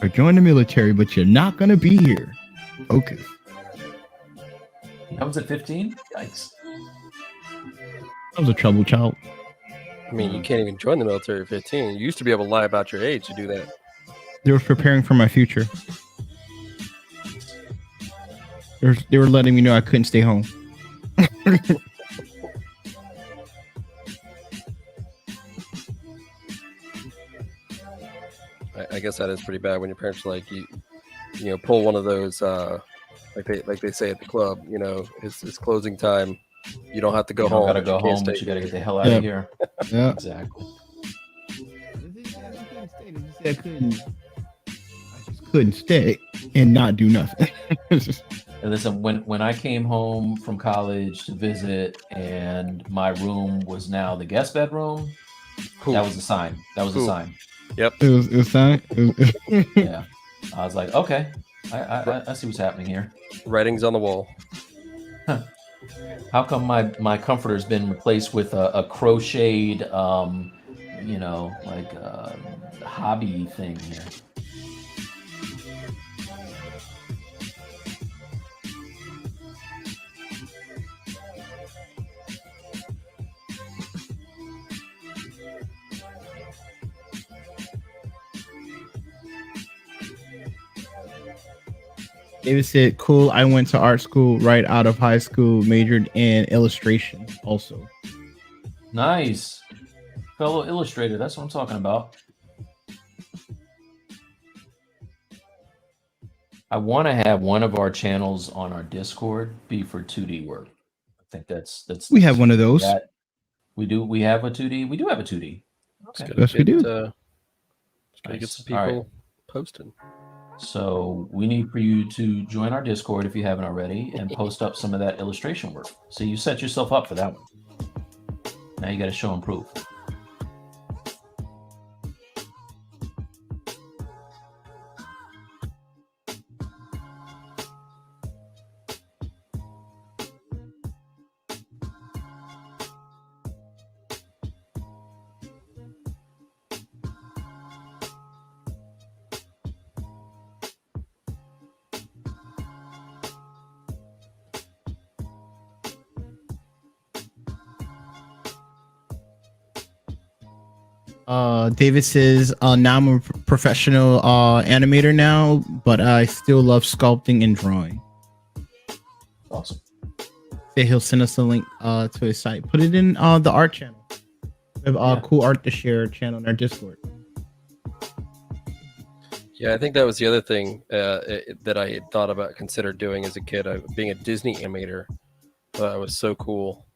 or join the military, but you're not gonna be here. Focus. That was at 15? Yikes. I was a troubled child. I mean, you can't even join the military at 15. You used to be able to lie about your age to do that. They were preparing for my future. They were letting me know I couldn't stay home. I guess that is pretty bad when your parents are like, you pull one of those, like they say at the club, it's closing time. You don't have to go home. You gotta go home, but you gotta get the hell out of here. Yeah, exactly. I just couldn't stay and not do nothing. And listen, when I came home from college to visit, and my room was now the guest bedroom, that was a sign. That was a sign. Yep. It was fine. Yeah. I was like, okay, I see what's happening here. Writings on the wall. How come my comforter's been replaced with a crocheted, hobby thing here? David said, "Cool. I went to art school right out of high school. Majored in illustration. Also, Nice. Fellow illustrator. That's what I'm talking about. I want to have one of our channels on our Discord be for 2D work. I think that's we have one of those. that we do. We have a 2D. We do have a 2D. It's Okay. gotta Yes, we do. Gotta get Nice. some All right. people posting. So we need for you to join our Discord if you haven't already and post up some of that illustration work. So you set yourself up for that one. Now you got to show and prove. David says, now I'm a professional animator now, but I still love sculpting and drawing. Awesome. Say he'll send us a link to his site. Put it in the art channel. We have cool art to share channel in our Discord. Yeah, I think that was the other thing that I had thought about, considered doing as a kid. Being a Disney animator, was so cool.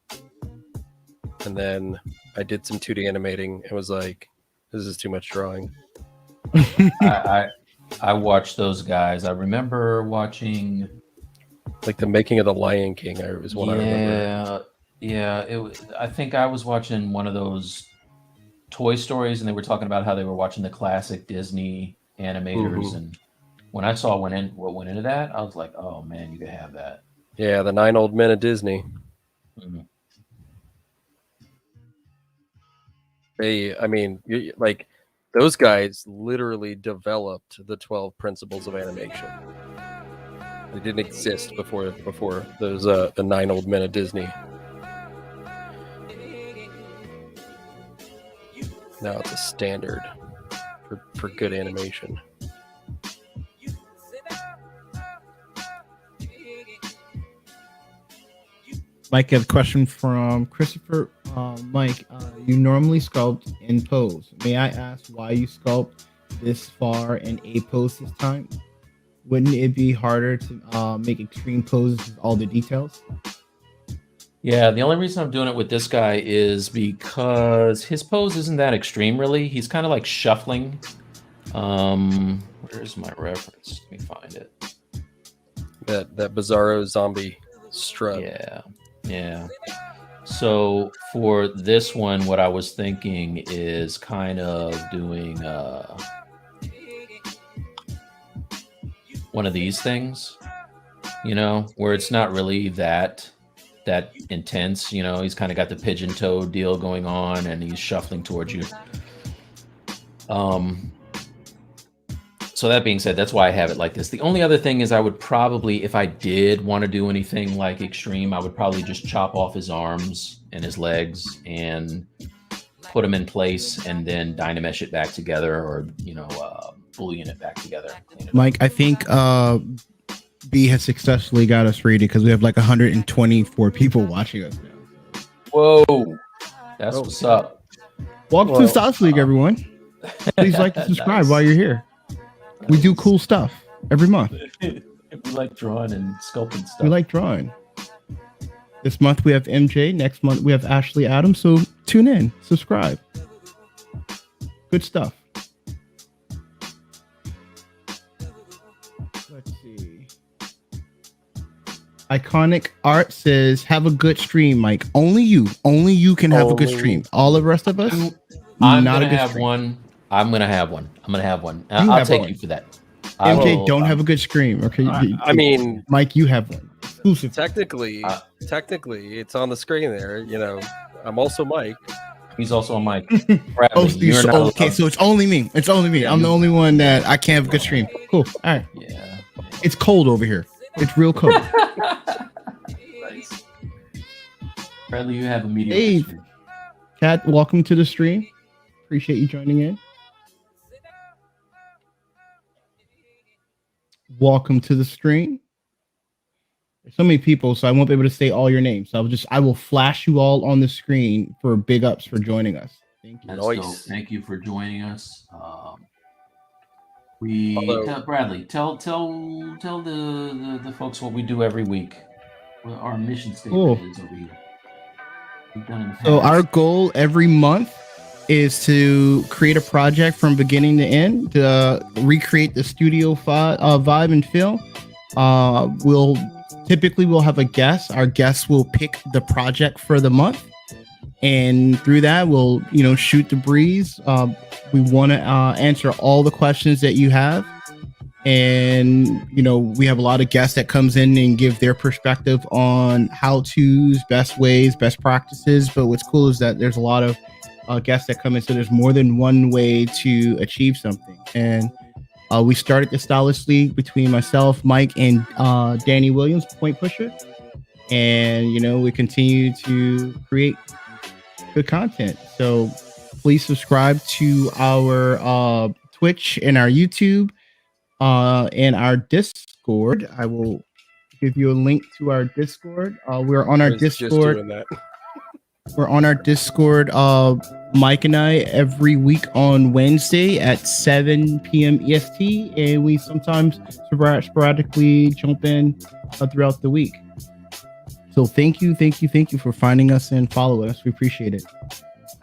And then I did some 2D animating and was like, this is too much drawing. I watched those guys. I remember watching like the making of the Lion King. I remember. Yeah. It was. I think I was watching one of those Toy Stories, and they were talking about how they were watching the classic Disney animators. Mhm. And when I saw what went into that, I was like, oh man, you could have that. Yeah, the 9 Old Men of Disney. Mhm. Like those guys literally developed the 12 principles of animation. They didn't exist before those the 9 Old Men of Disney. Now it's a standard for good animation. Mike, I have a question from Christopher. Mike, you normally sculpt in pose. May I ask why you sculpt this far in a pose this time? Wouldn't it be harder to make extreme poses with all the details? Yeah, the only reason I'm doing it with this guy is because his pose isn't that extreme, really. He's kind of like shuffling. Where's my reference? Let me find it. That Bizarro zombie strut. Yeah. So for this one, what I was thinking is kind of doing one of these things, where it's not really that intense. He's kind of got the pigeon toe deal going on, and he's shuffling towards you. So that being said, that's why I have it like this. The only other thing is I would probably, if I did want to do anything like extreme, I would probably just chop off his arms and his legs and put them in place and then Dynamesh it back together, or, Boolean it back together. Mike, I think B has successfully got us rated because we have like 124 people watching us now. Whoa, that's what's up. Welcome to the Stylus League, everyone. Please like and subscribe Nice. while you're here. We do cool stuff every month. We like drawing and sculpting stuff. We like drawing. This month we have MJ. Next month we have Ashley Adams. So tune in, subscribe. Good stuff. Let's see. Iconic Art says, have a good stream, Mike. Only you can have a good stream. All the rest of us, I'm not a gonna good have stream. one. I'm gonna have one. You I'll have take one. you for that. MJ, don't have a good stream. Okay. I mean, Mike, you have one. Exclusive. technically, it's on the screen there. I'm also Mike. He's also on mic. Oh, so it's only me. It's only me. I'm the only one that I can't have a good stream. Cool. All right. Yeah. It's cold over here. It's real cold. Nice. Bradley, you have a medium. Hey. stream. Kat, welcome to the stream. Appreciate you joining in. welcome to the stream. There's so many people, so I won't be able to say all your names. So I will flash you all on the screen for big ups for joining us. Thank you. That's Nice. dope. Thank you for joining us. Bradley, tell the folks what we do every week. What our mission statement is over here. We've done in the past. So our goal every month is to create a project from beginning to end, to recreate the studio vibe and feel. We'll have a guest. Our guest will pick the project for the month, and through that we'll shoot the breeze. We want to answer all the questions that you have, and we have a lot of guests that comes in and give their perspective on how-tos, best ways, best practices. But what's cool is that there's a lot of guests that come in, so there's more than one way to achieve something. And we started the Stylus League between myself, Mike, and Danny Williams, Point Pusher. And, we continue to create good content. So please subscribe to our Twitch and our YouTube and our Discord. I will give you a link to our Discord. We're on our Discord. We're on our Discord, Mike and I, every week on Wednesday at 7 p.m. EST, and we sometimes sporadically jump in throughout the week. So thank you for finding us and following us. We appreciate it.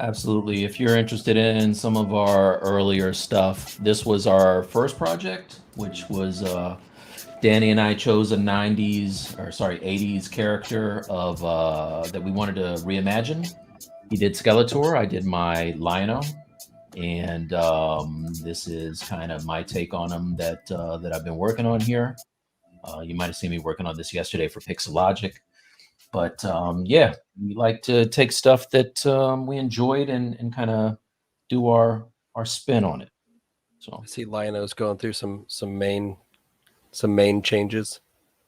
Absolutely. If you're interested in some of our earlier stuff, this was our first project, which was Danny and I chose a 80s character of that we wanted to reimagine. He did Skeletor, I did my Lino, and this is kind of my take on him that I've been working on here. You might have seen me working on this yesterday for Pixelogic, but we like to take stuff that we enjoyed and kind of do our spin on it. So I see Lionel's going through some main changes.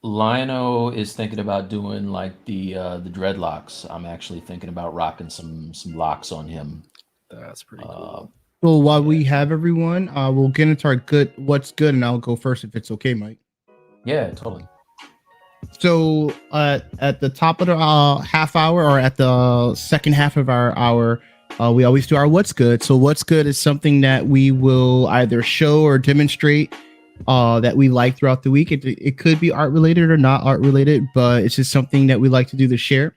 Lionel is thinking about doing like the dreadlocks. I'm actually thinking about rocking some locks on him. That's pretty cool. Well, while we have everyone, we'll get into our what's good, and I'll go first if it's okay, Mike. Yeah, totally. So at the top of the half hour, or at the second half of our hour, we always do our what's good. So what's good is something that we will either show or demonstrate that we like throughout the week. It could be art related or not art related, but it's just something that we like to do to share.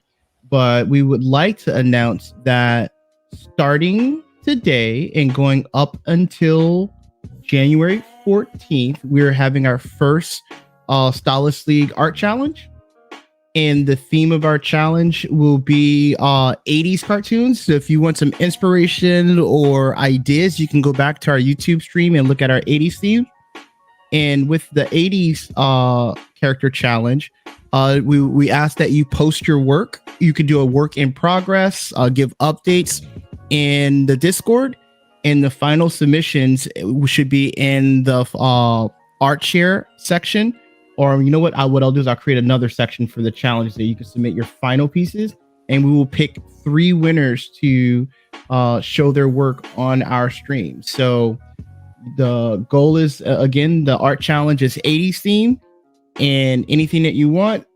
But we would like to announce that starting today and going up until January 14th, we're having our first Stylus League art challenge. And the theme of our challenge will be 80s cartoons. So if you want some inspiration or ideas, you can go back to our YouTube stream and look at our 80s theme. And with the 80s character challenge, we ask that you post your work. You can do a work in progress, give updates in the Discord, and the final submissions should be in the art share section. Or you know what I'll do is I'll create another section for the challenge that you can submit your final pieces, and we will pick 3 winners to show their work on our stream. So the goal is, again, the art challenge is 80s theme, and anything that you want.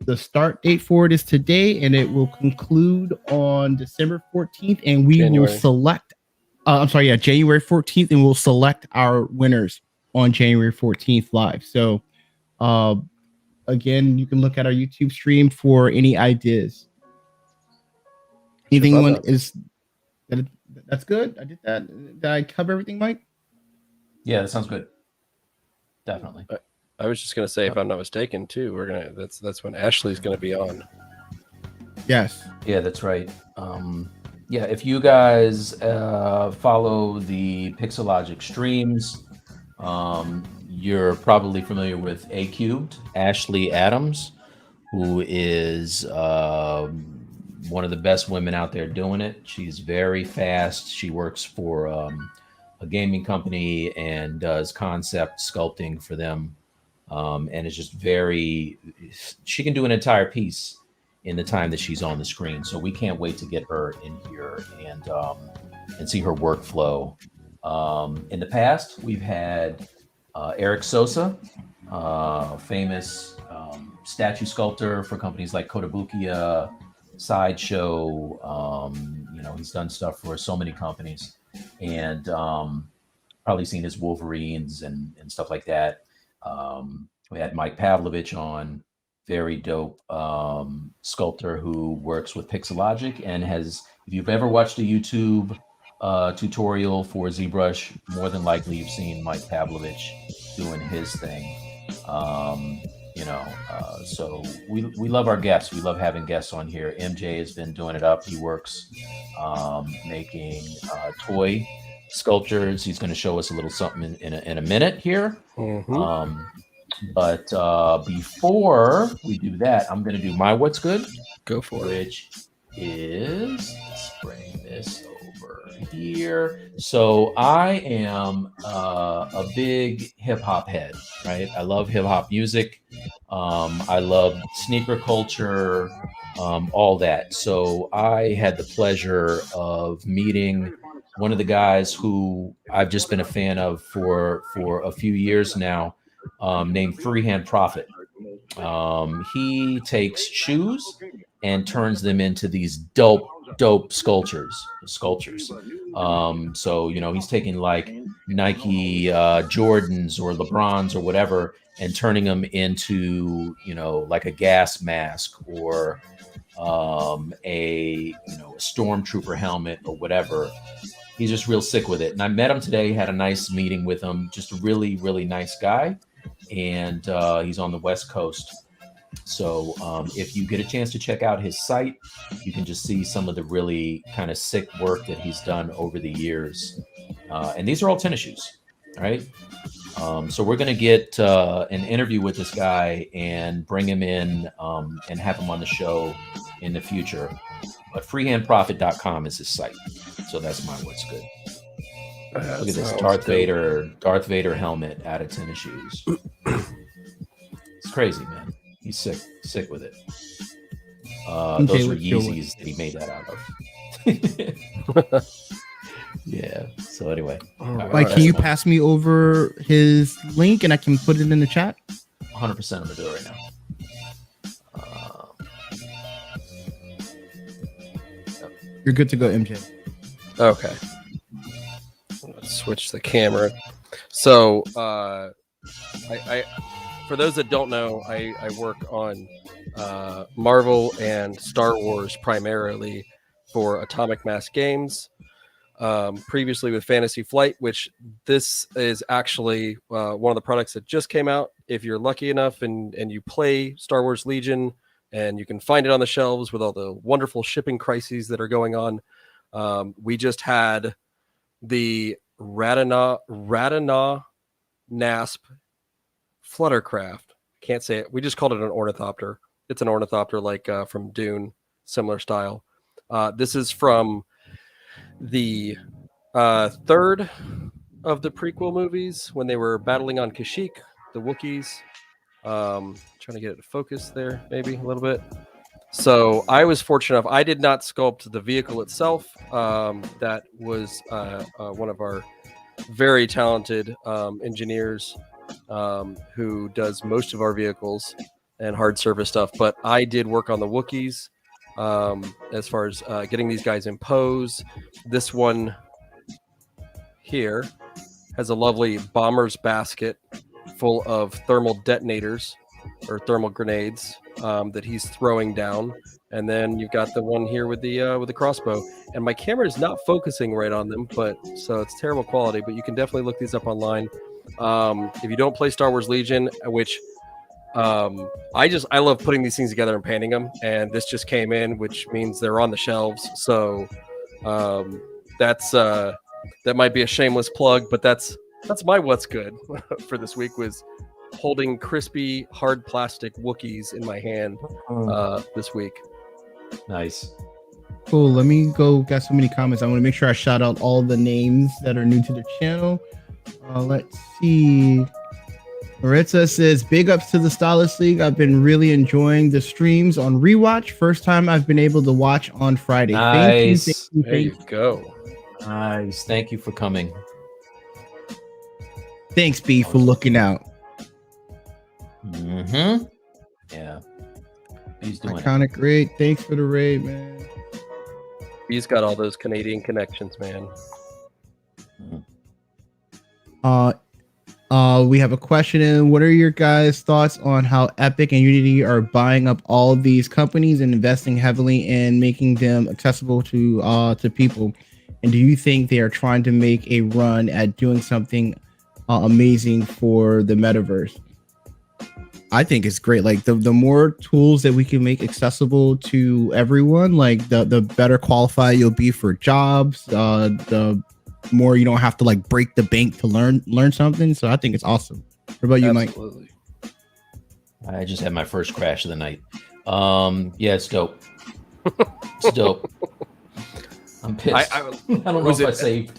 The start date for it is today, and it will conclude on December 14th, and we will select January 14th, and we'll select our winners on January 14th live. So again, you can look at our YouTube stream for any ideas. Anything that's good? I did that. Did I cover everything, Mike? Yeah, that sounds good. Definitely. I was just gonna say, if I'm not mistaken, too, that's when Ashley's gonna be on. Yes. Yeah, that's right. If you guys follow the Pixelogic streams, you're probably familiar with A Cubed, Ashley Adams, who is one of the best women out there doing it. She's very fast. She works for a gaming company and does concept sculpting for them. And it's just she can do an entire piece in the time that she's on the screen. So we can't wait to get her in here and see her workflow. In the past, we've had Eric Sosa, famous statue sculptor for companies like Kotobukiya, Sideshow. He's done stuff for so many companies, and probably seen his Wolverines and stuff like that. We had Mike Pavlovich on, very dope sculptor who works with Pixelogic and has. If you've ever watched a YouTube tutorial for ZBrush, more than likely you've seen Mike Pavlovich doing his thing. So we love our guests. We love having guests on here. MJ has been doing it up. He works making toy sculptures. He's going to show us a little something in a minute here. Mm-hmm. But before we do that, I'm going to do my what's good. Go for it. Which is, let's bring this over here. So I am a big hip hop head, right? I love hip hop music. I love sneaker culture, all that. So I had the pleasure of meeting one of the guys who I've just been a fan of for a few years now, named Freehand Prophet. He takes shoes and turns them into these dope sculptures. So he's taking like Nike Jordans or LeBrons or whatever and turning them into like a gas mask or a stormtrooper helmet or whatever. He's just real sick with it. And I met him today, had a nice meeting with him. Just a really, really nice guy. And he's on the West Coast. So if you get a chance to check out his site, you can just see some of the really kind of sick work that he's done over the years. And these are all tennis shoes, all right? So we're going to get an interview with this guy and bring him in and have him on the show in the future. But freehandprofit.com is his site. So that's my what's good. Look at this Darth Vader helmet out of tennis shoes. It's crazy, man. He's sick with it. Those were Yeezys that he made that out of. Yeah. So anyway, can you pass me over his link and I can put it in the chat? 100%. I'm gonna do it right now. You're good to go, MJ. Okay. Let's switch the camera. So, I for those that don't know, I work on Marvel and Star Wars primarily for Atomic Mass Games. Previously with Fantasy Flight, which this is actually one of the products that just came out. If you're lucky enough and you play Star Wars Legion, and you can find it on the shelves with all the wonderful shipping crises that are going on. We just had the Radana Nasp Fluttercraft. Can't say it. We just called it an ornithopter. It's an ornithopter like from Dune, similar style. This is from the third of the prequel movies when they were battling on Kashyyyk, the Wookiees. Trying to get it to focus there, maybe a little bit. So I was fortunate enough. I did not sculpt the vehicle itself. That was one of our very talented engineers who does most of our vehicles and hard surface stuff. But I did work on the Wookiees as far as getting these guys in pose. This one here has a lovely bomber's basket full of thermal detonators or thermal grenades that he's throwing down, and then you've got the one here with the crossbow. And my camera is not focusing right on them, but so it's terrible quality. But you can definitely look these up online. If you don't play Star Wars Legion, which I love putting these things together and painting them, and this just came in, which means they're on the shelves. So that might be a shameless plug, but that's my what's good for this week, was holding crispy hard plastic Wookiees in my hand this week. Nice. Cool. Let me go. Got so many comments. I want to make sure I shout out all the names that are new to the channel. Let's see. Maritza says, big ups to the Stylus League. I've been really enjoying the streams on Rewatch. First time I've been able to watch on Friday. Nice. Thank you. There you go. Nice. Thank you for coming. Thanks, B, for looking out. Mm-hmm. Yeah. He's doing it. Iconic raid. Thanks for the raid, man. He's got all those Canadian connections, man. We have a question in. What are your guys' thoughts on how Epic and Unity are buying up all of these companies and investing heavily in making them accessible to people? And do you think they are trying to make a run at doing something amazing for the metaverse? I think it's great. Like the more tools that we can make accessible to everyone, like the better qualified you'll be for jobs. The more you don't have to like break the bank to learn something. So I think it's awesome. What about you, Absolutely. Mike? I just had my first crash of the night. Yeah, it's dope. It's dope. I'm pissed. I don't know if I saved.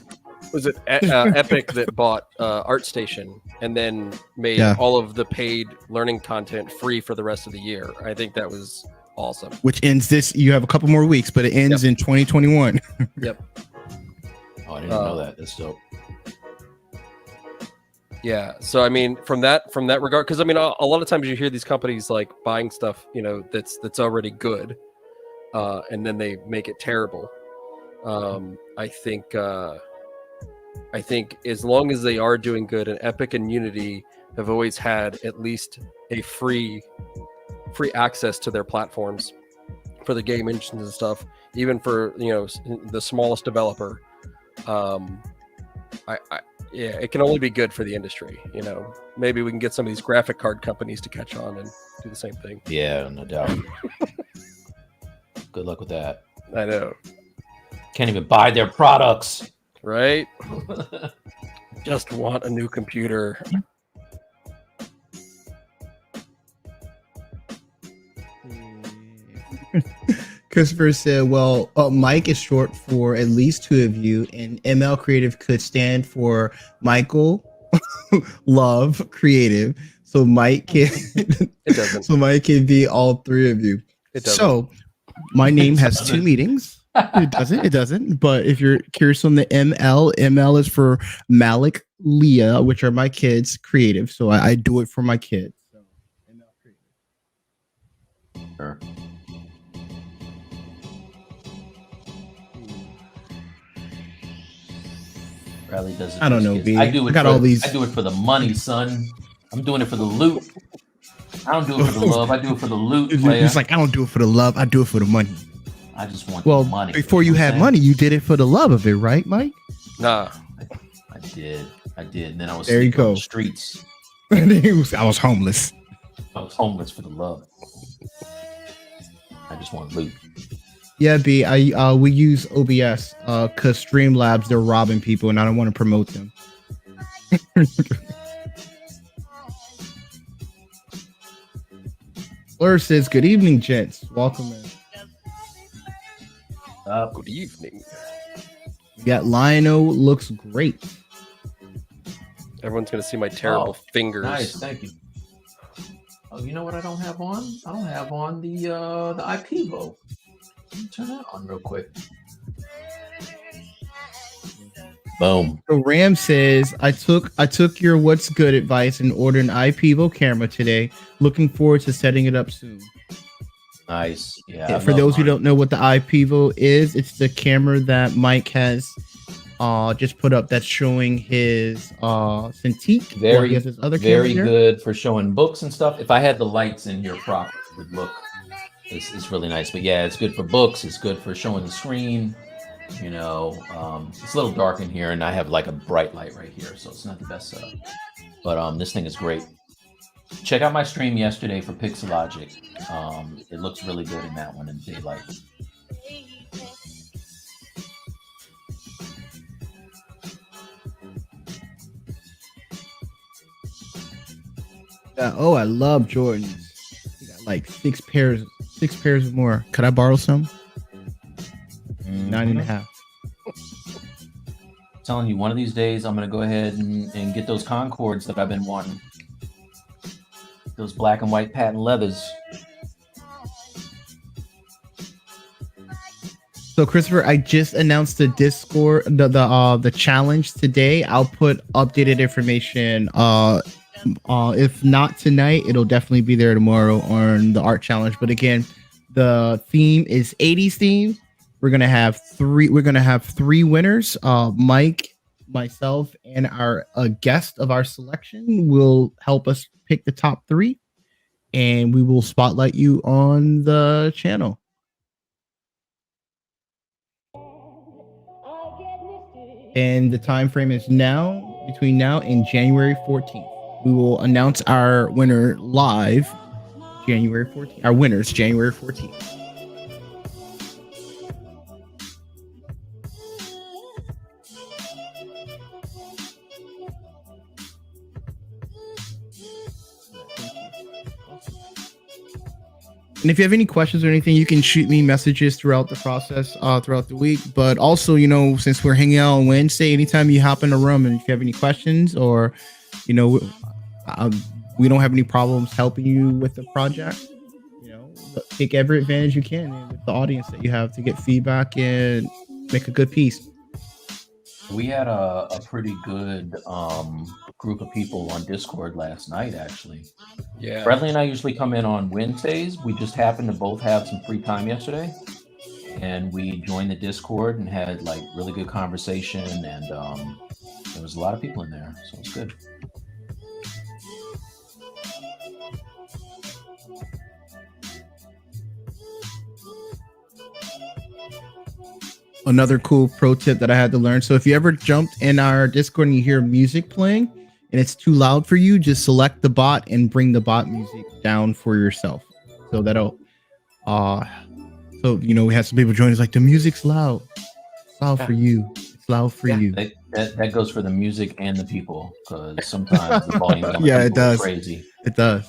Was it Epic that bought ArtStation and then made all of the paid learning content free for the rest of the year? I think that was awesome. Which ends you have a couple more weeks, but it ends in 2021. Yep. Oh, I didn't know that. That's dope. Yeah. So I mean, from that regard, because I mean, a lot of times you hear these companies like buying stuff, you know, that's already good, and then they make it terrible. I think as long as they are doing good, and Epic and Unity have always had at least a free access to their platforms for the game engines and stuff, even for, you know, the smallest developer. Yeah, it can only be good for the industry. You know, maybe we can get some of these graphic card companies to catch on and do the same thing. Yeah, no doubt. Good luck with that. I know. Can't even buy their products. Right? Just want a new computer. Christopher said, well, Mike is short for at least two of you, and ML Creative could stand for Michael Love Creative. So Mike can It doesn't. So Mike can be all three of you. It doesn't. So my name has two meanings. It doesn't. But if you're curious on the ML is for Malik, Leah, which are my kids, creative. So I do it for my kids. So ML Creative. Sure. Riley does it. I don't know, B. I do it. I do it for the money, son. I'm doing it for the loot. I don't do it for the love. I do it for the loot. It's like I don't do it for the love. I do it for the money. I just want the money. Before you had money, you did it for the love of it, right, Mike? Nah. I did. And then I was there. You go. On the streets. I was homeless. I was homeless for the love. I just want loot. Yeah, B. We use OBS because Streamlabs, they're robbing people, and I don't want to promote them. Blur says, "Good evening, gents. Welcome in." Good evening. We got Lionel. Looks great. Everyone's gonna see my terrible fingers. Nice, thank you. Oh, you know what I don't have on? I don't have on the IPvo. Let me turn that on real quick. Boom. So Ram says, I took your what's good advice and ordered an IPvo camera today. Looking forward to setting it up soon. Nice. Yeah. For those who don't know what the IPvo is, it's the camera that Mike has just put up that's showing his Cintiq. Very, his other very good for showing books and stuff. If I had the lights in here properly, it would look it's really nice. But yeah, it's good for books. It's good for showing the screen. You know, it's a little dark in here, and I have like a bright light right here, so it's not the best setup. But this thing is great. Check out my stream yesterday for Pixelogic. It looks really good in that one in daylight. Oh, I love Jordans. You got like six pairs or more. Could I borrow some? 9.5. I'm telling you, one of these days I'm gonna go ahead and get those Concords that I've been wanting. Those black and white patent leathers. So Christopher, I just announced the Discord, the challenge today. I'll put updated information. If not tonight, it'll definitely be there tomorrow on the art challenge. But again, the theme is 80s theme. We're gonna have three winners. Mike, myself, and our guest of our selection will help us pick the top three, and we will spotlight you on the channel. And the time frame is now, between now and January 14th. We will announce our winner live January 14th. Our winners January 14th. And if you have any questions or anything, you can shoot me messages throughout the process, throughout the week. But also, you know, since we're hanging out on Wednesday, anytime you hop in the room and if you have any questions or, you know, we don't have any problems helping you with the project, you know, take every advantage you can with the audience that you have to get feedback and make a good piece. We had a pretty good group of people on Discord last night, actually. Yeah. Bradley and I usually come in on Wednesdays. We just happened to both have some free time yesterday. And we joined the Discord and had like really good conversation. And there was a lot of people in there. So it's good. Another cool pro tip that I had to learn. So if you ever jumped in our Discord and you hear music playing and it's too loud for you, just select the bot and bring the bot music down for yourself. So that'll, so, you know, we had some people join us like, the music's loud. It's loud for you. It's loud for you. That goes for the music and the people, because sometimes the volume it does. Crazy. It does.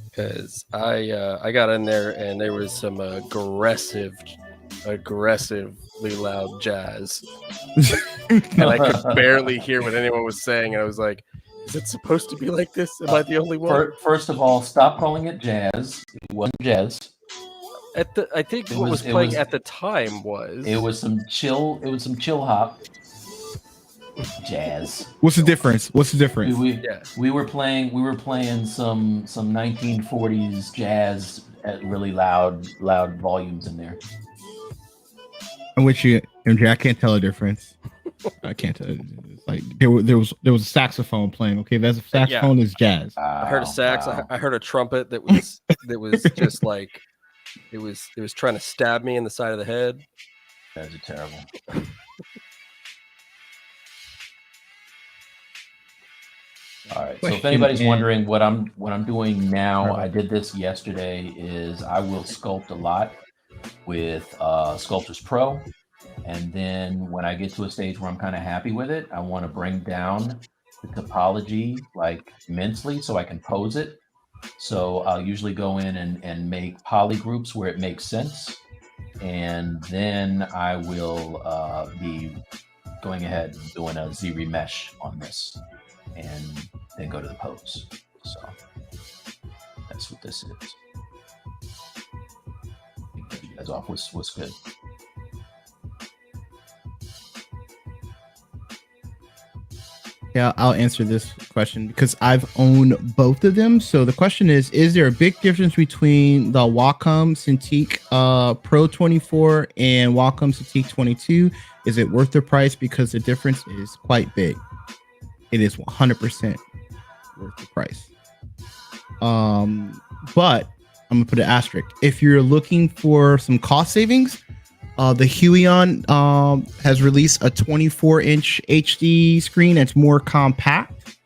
Because I got in there and there was some aggressively loud jazz, and I could barely hear what anyone was saying. And I was like, "Is it supposed to be like this? Am I the only one?" First of all, stop calling it jazz. It wasn't jazz. I think what was playing at the time was some chill hop jazz. What's the difference? We were playing some 1940s jazz at really loud volumes in there. I'm with you, MJ. I can't tell a difference. I can't tell. It's like there was a saxophone playing. Okay, that's a saxophone is jazz. I heard a sax. Wow. I heard a trumpet that was just like it was trying to stab me in the side of the head. That's terrible. All right. So if anybody's wondering what I'm doing now, I did this yesterday. Is I will sculpt a lot with Sculptors Pro, and then when I get to a stage where I'm kind of happy with it, I want to bring down the topology like immensely so I can pose it. So I'll usually go in and make poly groups where it makes sense, and then I will be going ahead and doing a Z remesh on this, and then go to the pose. So that's what this is. You guys off. What's good? Yeah, I'll answer this question because I've owned both of them. So the question is there a big difference between the Wacom Cintiq Pro 24 and Wacom Cintiq 22? Is it worth the price? Because the difference is quite big. It is 100% worth the price. But I'm gonna put an asterisk. If you're looking for some cost savings, the Huion has released a 24-inch HD screen that's more compact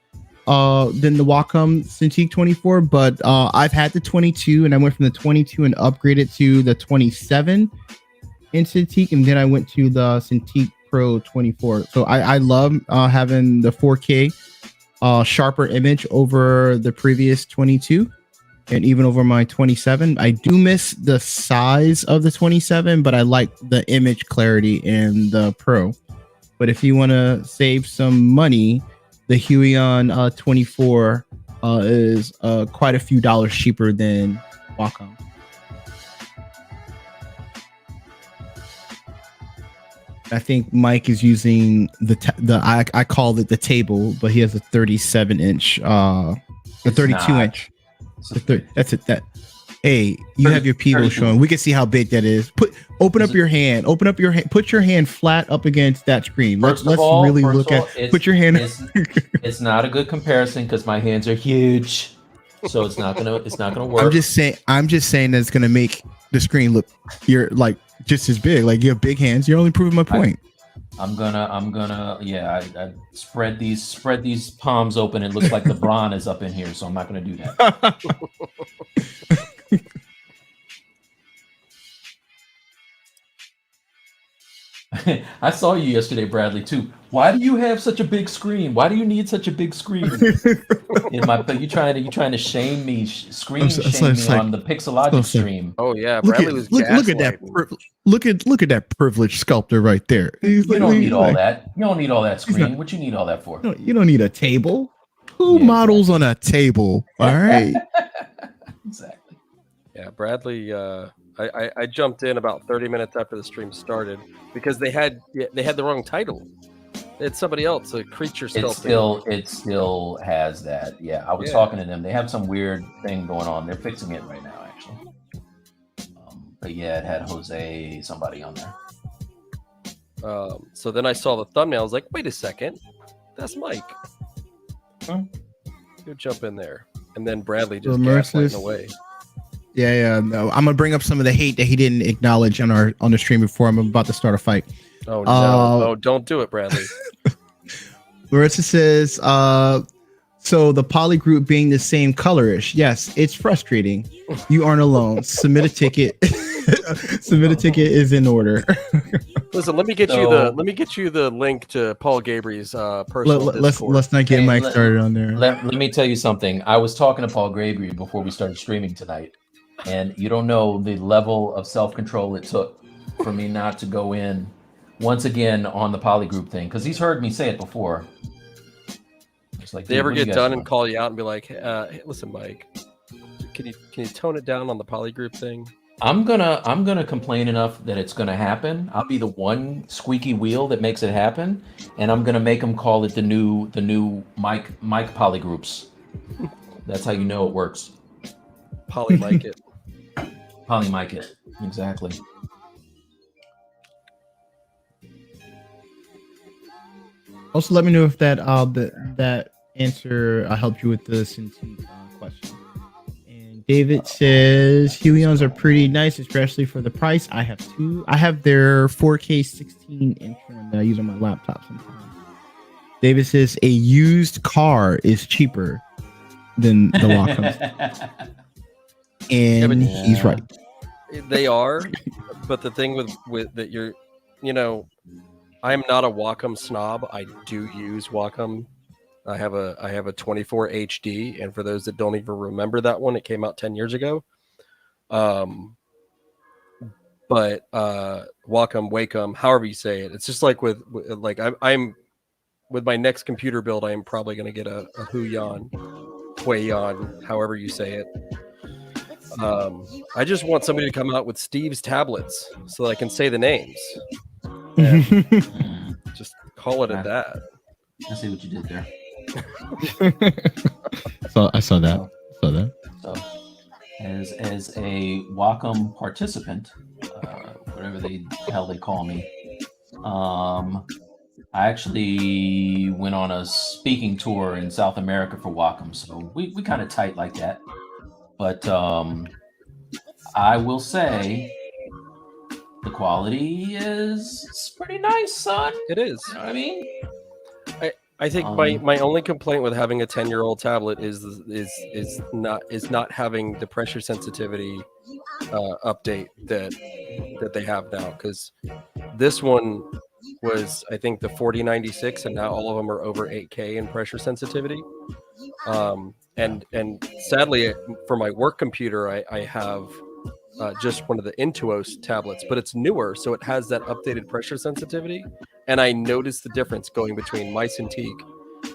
than the Wacom Cintiq 24. But I've had the 22, and I went from the 22 and upgraded to the 27 in Cintiq, and then I went to the Cintiq Pro 24. So I love having the 4K sharper image over the previous 22. And even over my 27. I do miss the size of the 27, but I like the image clarity in the Pro. But if you want to save some money, the Huion 24 is quite a few dollars cheaper than Wacom. I think Mike is using I call it the table, but he has a 37-inch, the It's 32 not. inch. That's it. Hey, you 30 have your people 32. showing. We can see how big that is. Open up your hand. Open up your hand. Put your hand flat up against that screen. Let's really look at. Put your hand. It's not a good comparison because my hands are huge, so it's not gonna work. I'm just saying that it's gonna make the screen look you're like just as big. Like you have big hands. You're only proving my point. I'm gonna I spread these palms open. It looks like LeBron is up in here, so I'm not gonna do that. I saw you yesterday, Bradley, too. Why do you have such a big screen? Why do you need such a big screen? You trying to shame me, screen shame me on the Pixelogic stream. Oh yeah, Bradley was look at that. Look at that privileged sculptor right there. You don't need all that. You don't need all that screen. What you need all that for? You don't need a table. Who models on a table? All right. Exactly. Yeah, Bradley. I jumped in about 30 minutes after the stream started because they had the wrong title. They had somebody else, a creature sculpting. It still has that. Yeah, I was talking to them. They have some weird thing going on. They're fixing it right now, actually. But yeah, it had Jose somebody on there. So then I saw the thumbnail. I was like, wait a second, that's Mike. You jump in there, and then Bradley just gaslighting away. Yeah. No, I'm gonna bring up some of the hate that he didn't acknowledge on the stream before I'm about to start a fight. Oh no! Don't do it, Bradley. Larissa says, so the poly group being the same colorish. Yes, it's frustrating. You aren't alone. Submit a ticket. Submit a ticket is in order. Listen, let me get you the link to Paul Gabriel's personal Discord. Let's not get Mike started on there. Let me tell you something. I was talking to Paul Gabriel before we started streaming tonight, and you don't know the level of self-control it took for me not to go in once again on the poly group thing, because he's heard me say it before. It's like, they ever get done and call you out and be like, hey, listen, Mike, can you tone it down on the poly group thing? I'm gonna complain enough that it's gonna happen. I'll be the one squeaky wheel that makes it happen, and I'm gonna make them call it the new Mike polygroups. That's how you know it works. Poly Mike it. Poly Mike it. Exactly. Also, let me know if that that answer helped you with the sentient question. David says Helions are pretty nice, especially for the price. I have two. I have their 4K 16-inch one that I use on my laptop sometimes. David says a used car is cheaper than the Wacom. And he's right. They are, but the thing with that I'm not a Wacom snob. I do use Wacom. I have a 24 HD, and for those that don't even remember that one, it came out 10 years ago. But Wacom, however you say it, it's just like I'm with my next computer build, I am probably going to get a Huion, however you say it. I just want somebody to come out with Steve's tablets so that I can say the names. And just call it at that. I see what you did there. So I saw that. So, as a Wacom participant, whatever the hell they call me, I actually went on a speaking tour in South America for Wacom, so we kind of tight like that. But I will say the quality is pretty nice, son. It is. You know what I mean? I think my only complaint with having a 10-year-old tablet is not having the pressure sensitivity update that they have now, because this one was, I think, the 4096, and now all of them are over 8K in pressure sensitivity. And sadly, for my work computer, I have just one of the Intuos tablets, but it's newer, so it has that updated pressure sensitivity. And I noticed the difference going between my Cintiq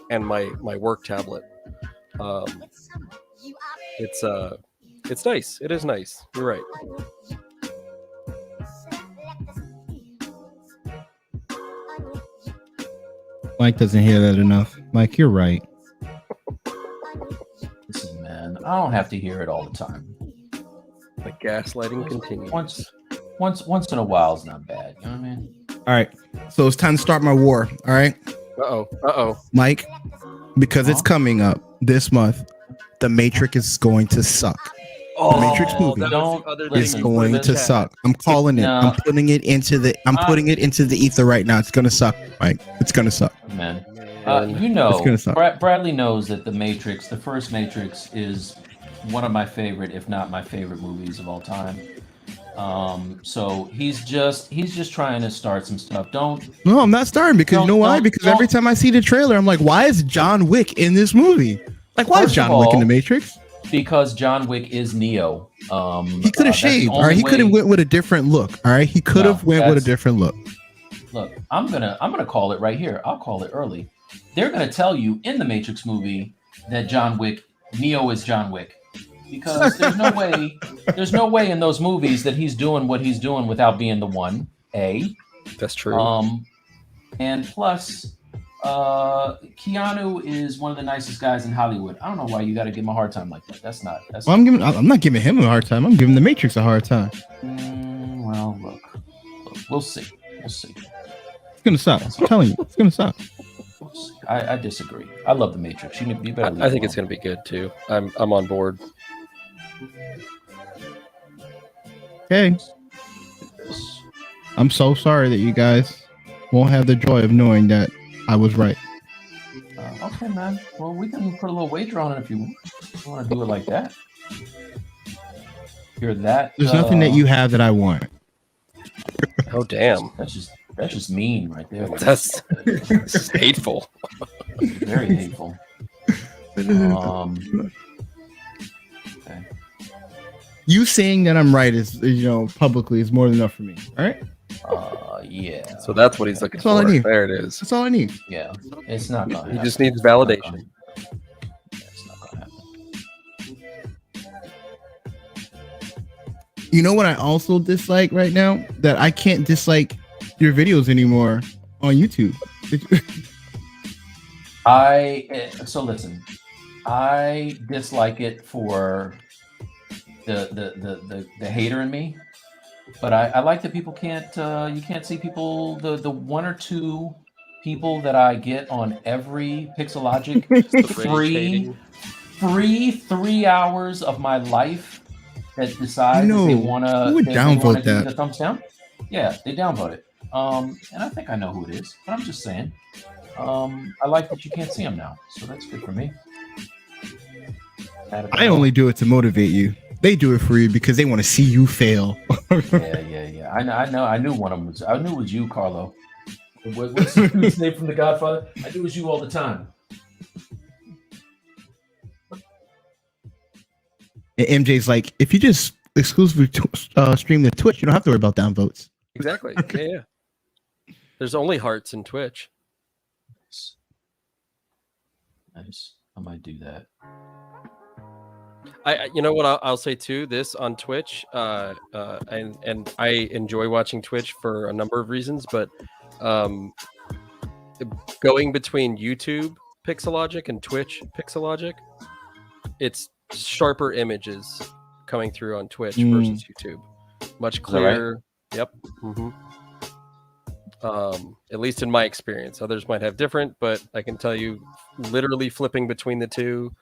and my work tablet. It's nice. It is nice. You're right. Mike doesn't hear that enough. Mike, you're right. Listen, man, I don't have to hear it all the time. The gaslighting continues. Once in a while is not bad. You know what I mean? All right. So it's time to start my war. All right. Uh-oh. Mike, because it's coming up this month, The Matrix is going to suck. Oh, The Matrix movie is going to suck. I'm calling it. I'm putting it into the ether right now. It's gonna suck, Mike. It's gonna suck. Man. It's gonna suck. Bradley knows that the Matrix, the first Matrix, is one of my favorite, if not my favorite, movies of all time. So he's just trying to start some stuff. No, I'm not starting because you know why? Because every time I see the trailer, I'm like, why is John Wick in this movie? Like, why is John Wick in the Matrix? Because John Wick is Neo. He could have shaved. All right, he could have went with a different look. All right, he could have went with a different look. Look, I'm gonna call it right here. I'll call it early. They're gonna tell you in the Matrix movie that Neo is John Wick, because there's no way in those movies that he's doing what he's doing without being the one. That's true. And plus, Keanu is one of the nicest guys in Hollywood. I don't know why you got to give him a hard time like that. I'm not giving him a hard time. I'm giving the Matrix a hard time. Well, look, we'll see. It's gonna suck. I'm telling you, it's gonna suck. I disagree. I love the Matrix. You better. I think it's gonna be good too. I'm on board. Okay. I'm so sorry that you guys won't have the joy of knowing that I was right. Okay, man. Well, we can put a little wager on it if you want to do it like that. You're that. There's nothing that you have that I want. Oh, damn. That's just mean right there. That's hateful. Very hateful. Okay. You saying that I'm right is, publicly is more than enough for me. All right. Yeah. So that's what he's looking for. All I need. There it is. That's all I need. Yeah. It's not gonna happen. He just needs validation. It's not gonna happen. You know what I also dislike right now? That I can't dislike your videos anymore on YouTube. So listen, I dislike it for the hater in me. But I like that people can't. You can't see people. The one or two people that I get on every Pixelogic free 3 hours of my life that decide that they want to downvote that. The thumbs down. Yeah, they downvote it. And I think I know who it is. But I'm just saying. I like that you can't see them now, so that's good for me. I only do it to motivate you. They do it for you because they want to see you fail. Yeah. I know. I knew one of them was. I knew it was you, Carlo. What's his name from The Godfather? I knew it was you all the time. And MJ's like, if you just exclusively stream the Twitch, you don't have to worry about downvotes. Exactly. Yeah. There's only hearts in Twitch. Nice. I might do that. You know what I'll say too, this on Twitch, and I enjoy watching Twitch for a number of reasons, but going between YouTube Pixelogic and Twitch Pixelogic, it's sharper images coming through on Twitch versus YouTube. Much clearer. Right? Yep. Mm-hmm. At least in my experience. Others might have different, but I can tell you, literally flipping between the two,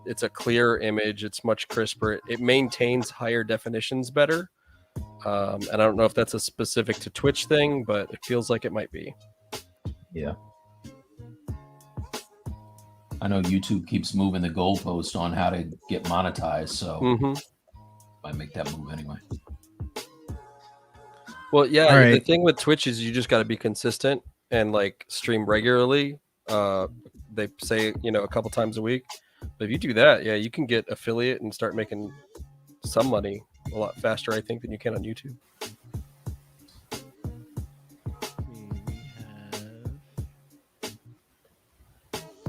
it's a clearer image. It's much crisper. It maintains higher definitions better. And I don't know if that's a specific to Twitch thing, but it feels like it might be. Yeah. I know YouTube keeps moving the goalpost on how to get monetized, so might make that move anyway. Well, yeah, right. The thing with Twitch is you just got to be consistent and like stream regularly. They say, a couple times a week. But if you do that, yeah, you can get affiliate and start making some money a lot faster, I think, than you can on YouTube.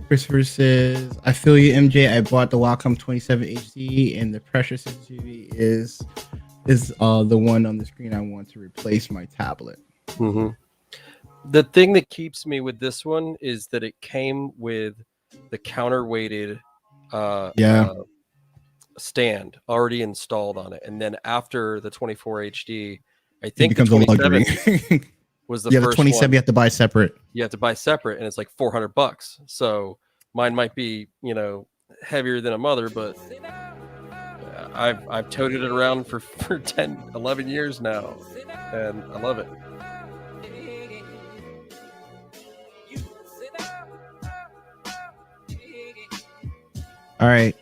Christopher says, I feel you, MJ. I bought the Wacom 27 HD, and the pressure sensitivity is the one on the screen I want to replace my tablet. Mm-hmm. The thing that keeps me with this one is that it came with the counterweighted stand already installed on it, and then after the 24 HD, I think it becomes the a luxury. 27 was the Yeah, first the 27 one. you have to buy separate. You have to buy separate, and it's like $400. So mine might be, heavier than a mother, but I've toted it around for 10, 11 years now, and I love it. All right.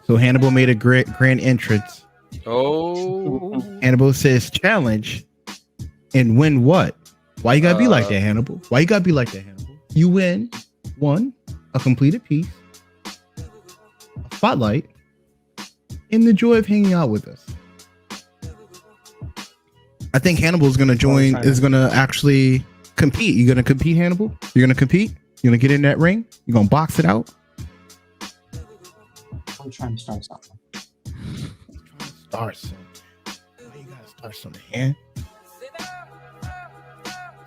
So Hannibal made a grand entrance. Oh. Hannibal says challenge and win what? Why you gotta be like that, Hannibal? Why you gotta be like that, Hannibal? You win one, a completed piece, a spotlight, and the joy of hanging out with us. I think Hannibal is gonna actually compete. You gonna compete, Hannibal? You're gonna compete? You're gonna get in that ring? You're gonna box it out? I'm trying to start something. Start something. You gotta start something, man.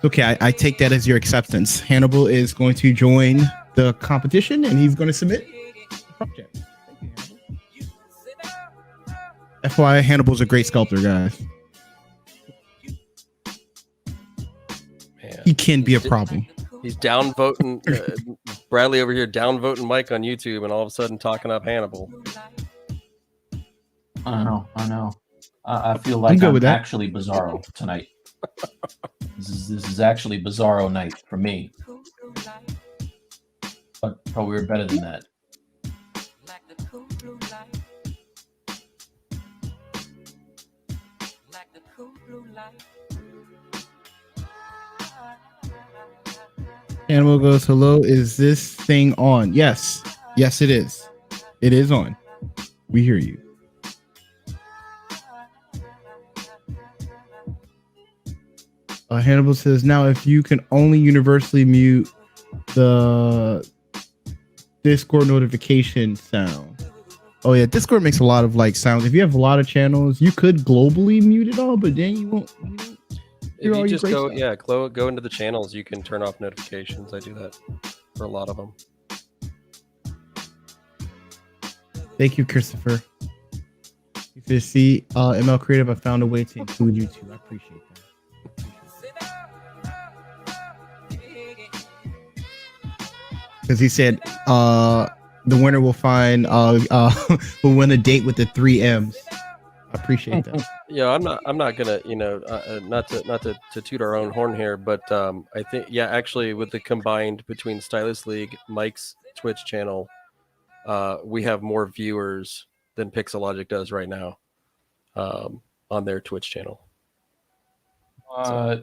Okay, I take that as your acceptance. Hannibal is going to join the competition and he's going to submit a project. Thank you, Hannibal. FYI, Hannibal's a great sculptor, guys. Man. He can be a problem. He's downvoting Bradley over here, downvoting Mike on YouTube, and all of a sudden talking up Hannibal. I know. I feel like I'm actually Bizarro tonight. This is actually Bizarro night for me. But we're better than that. Hannibal goes, hello, is this thing on? Yes, it is. It is on. We hear you. Hannibal says, now if you can only universally mute the Discord notification sound. Oh yeah, Discord makes a lot of sounds. If you have a lot of channels, you could globally mute it all, but then you won't. If you just go into the channels, you can turn off notifications. I do that for a lot of them. Thank you, Christopher. You said, see, ML Creative, I found a way to include you too. I appreciate that. Because he said the winner will find will win a date with the 3 M's. I appreciate that. Yeah, I'm not gonna not to toot our own horn here, but I think actually with the combined between Stylus League, Mike's Twitch channel, we have more viewers than Pixelogic does right now on their Twitch channel. I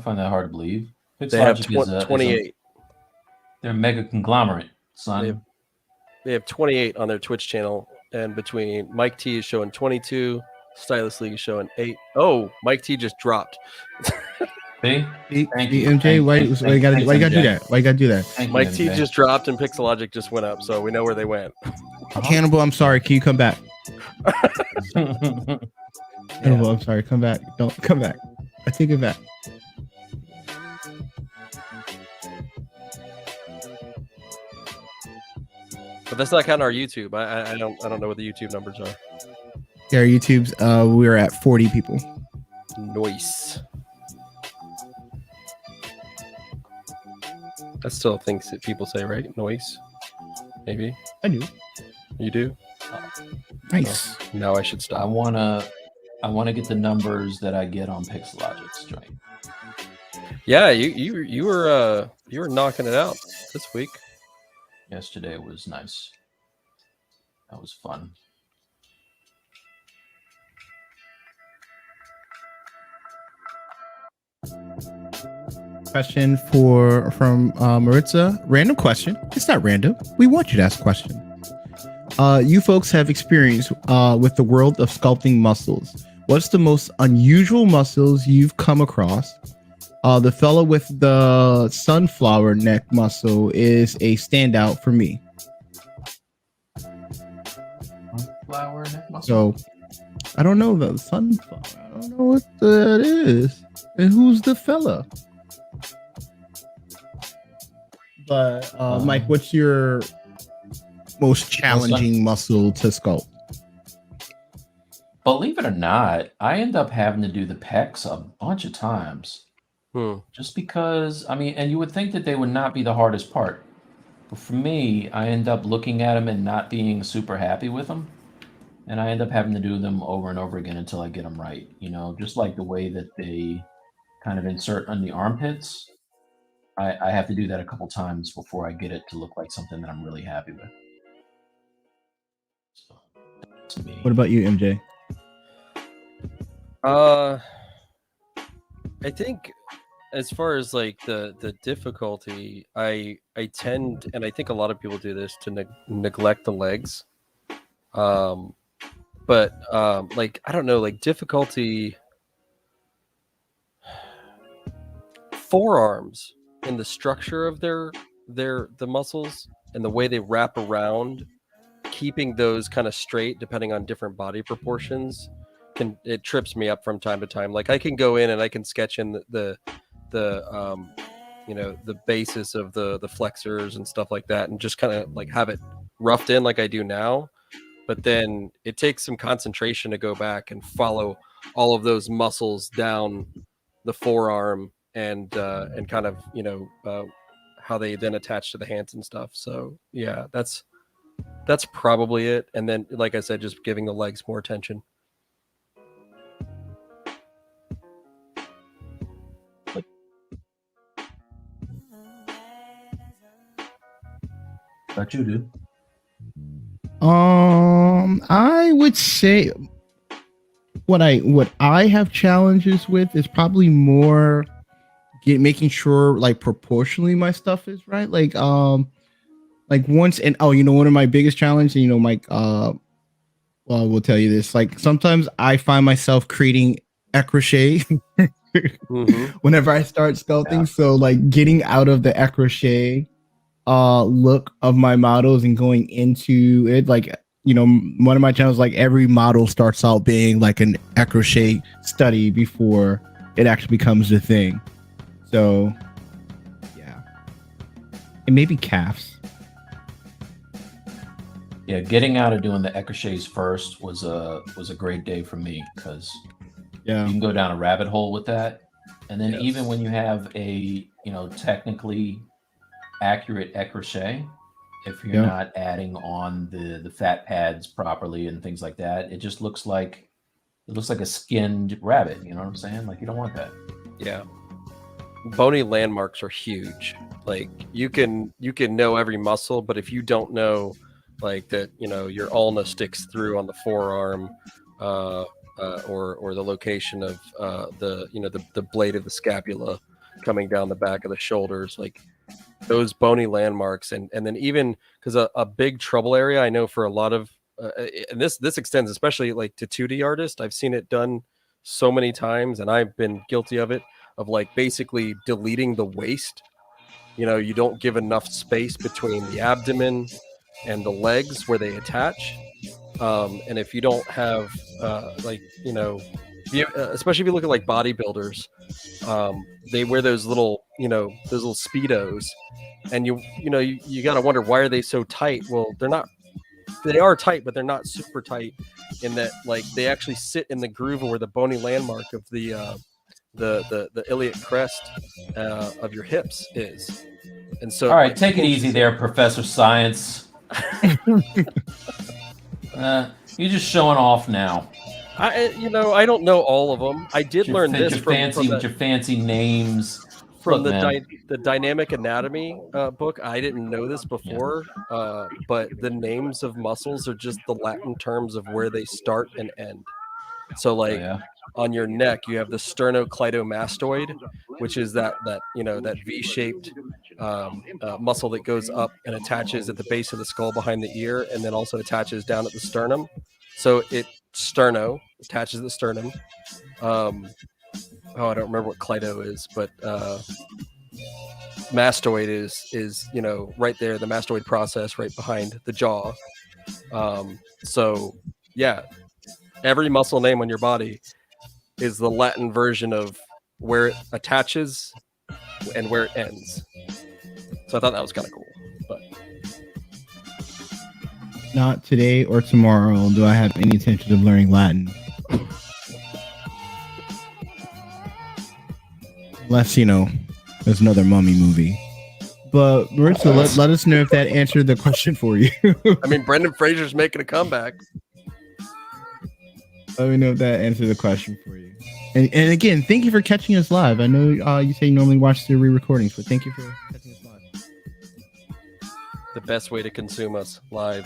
find that hard to believe. They have 28. They're a mega conglomerate, son. They have 28 on their Twitch channel, and between Mike T is showing 22, Stylus League is showing 8. Oh, Mike T just dropped. Thank you, MJ. Why you gotta do that? Why you gotta do that? Mike T just dropped, and Pixelogic just went up, so we know where they went. Hannibal, I'm sorry. Can you come back? Hannibal, I'm sorry. Come back. Don't come back. I take it back. But that's not counting our YouTube. I don't know what the YouTube numbers are. Yeah, our YouTube's we're at 40 people. Nice. That's still things that people say, right? Noise. Maybe. I do. You do? Nice. Oh, now I should stop. I wanna get the numbers that I get on Pixelogic's joint. Yeah, you were knocking it out this week. Yesterday was nice. That was fun. Question from Maritza. Random question. It's not random. We want you to ask a question. You folks have experience with the world of sculpting muscles. What's the most unusual muscles you've come across? The fellow with the sunflower neck muscle is a standout for me. Sunflower neck muscle? So, I don't know the sunflower. I don't know what that is. And who's the fella? But Mike, what's your most challenging muscle to sculpt? Believe it or not, I end up having to do the pecs a bunch of times. Just because, I mean, and you would think that they would not be the hardest part. But for me, I end up looking at them and not being super happy with them. And I end up having to do them over and over again until I get them right. You know, just like the way that they kind of insert on the armpits. I have to do that a couple times before I get it to look like something that I'm really happy with. So, that's me. What about you, MJ? I think as far as like the difficulty, I tend, and I think a lot of people do this, to neglect the legs. But like, I don't know, like difficulty, forearms and the structure of the muscles and the way they wrap around, keeping those kind of straight depending on different body proportions, it trips me up from time to time. Like I can go in and I can sketch in the you know, the basis of the flexors and stuff like that, and just kind of like have it roughed in like I do now. But then it takes some concentration to go back and follow all of those muscles down the forearm and kind of, you know, how they then attach to the hands and stuff. So yeah, that's probably it. And then, like I said, just giving the legs more attention. About you, dude? I would say what I have challenges with is probably more making sure like proportionally my stuff is right. Like once, and you know, one of my biggest challenges, you know, Mike, well, I will tell you this, like sometimes I find myself creating écrochet whenever I start sculpting. Yeah. So like getting out of the écrochet look of my models and going into it, like, you know, one of my channels, like every model starts out being like an écrochet study before it actually becomes the thing. So yeah, and maybe calves. Yeah, getting out of doing the écrochets first was a great day for me, because you can go down a rabbit hole with that. And then even when you have a, you know, technically accurate écrochet, if you're not adding on the fat pads properly and things like that, it just looks like a skinned rabbit. You know what I'm saying? Like, you don't want that. Yeah. Bony landmarks are huge. Like you can know every muscle, but if you don't know like that, you know, your ulna sticks through on the forearm, or the location of the, you know, the blade of the scapula coming down the back of the shoulders, like those bony landmarks, and then even because a big trouble area I know for a lot of and this extends especially like to 2D artists. I've seen it done so many times, and I've been guilty of it, of like basically deleting the waist. You know, you don't give enough space between the abdomen and the legs where they attach, and if you don't have like, you know, especially if you look at like bodybuilders, they wear those little, you know, those little Speedos, and you got to wonder, why are they so tight? Well, they are tight, but they're not super tight, in that like they actually sit in the groove where the bony landmark of the iliac crest of your hips is. And so, all right, take it easy there, Professor Science. You're just showing off now. I don't know all of them. I did learn this from your fancy names from the Dynamic Anatomy book. I didn't know this before, but the names of muscles are just the Latin terms of where they start and end. So like on your neck, you have the sternocleidomastoid, which is that V-shaped muscle that goes up and attaches at the base of the skull behind the ear, and then also attaches down at the sternum. So sterno attaches the sternum. I don't remember what cleido is, but mastoid is you know, right there, the mastoid process right behind the jaw. So yeah, every muscle name on your body is the Latin version of where it attaches and where it ends. So I thought that was kind of cool. But Not today or tomorrow do I have any intention of learning Latin. Unless, there's another mummy movie. But Maritza, let us know if that answered the question for you. I mean, Brendan Fraser's making a comeback. Let me know if that answered the question for you. And again, thank you for catching us live. I know you say you normally watch the re-recordings, but thank you for catching us live. The best way to consume us live.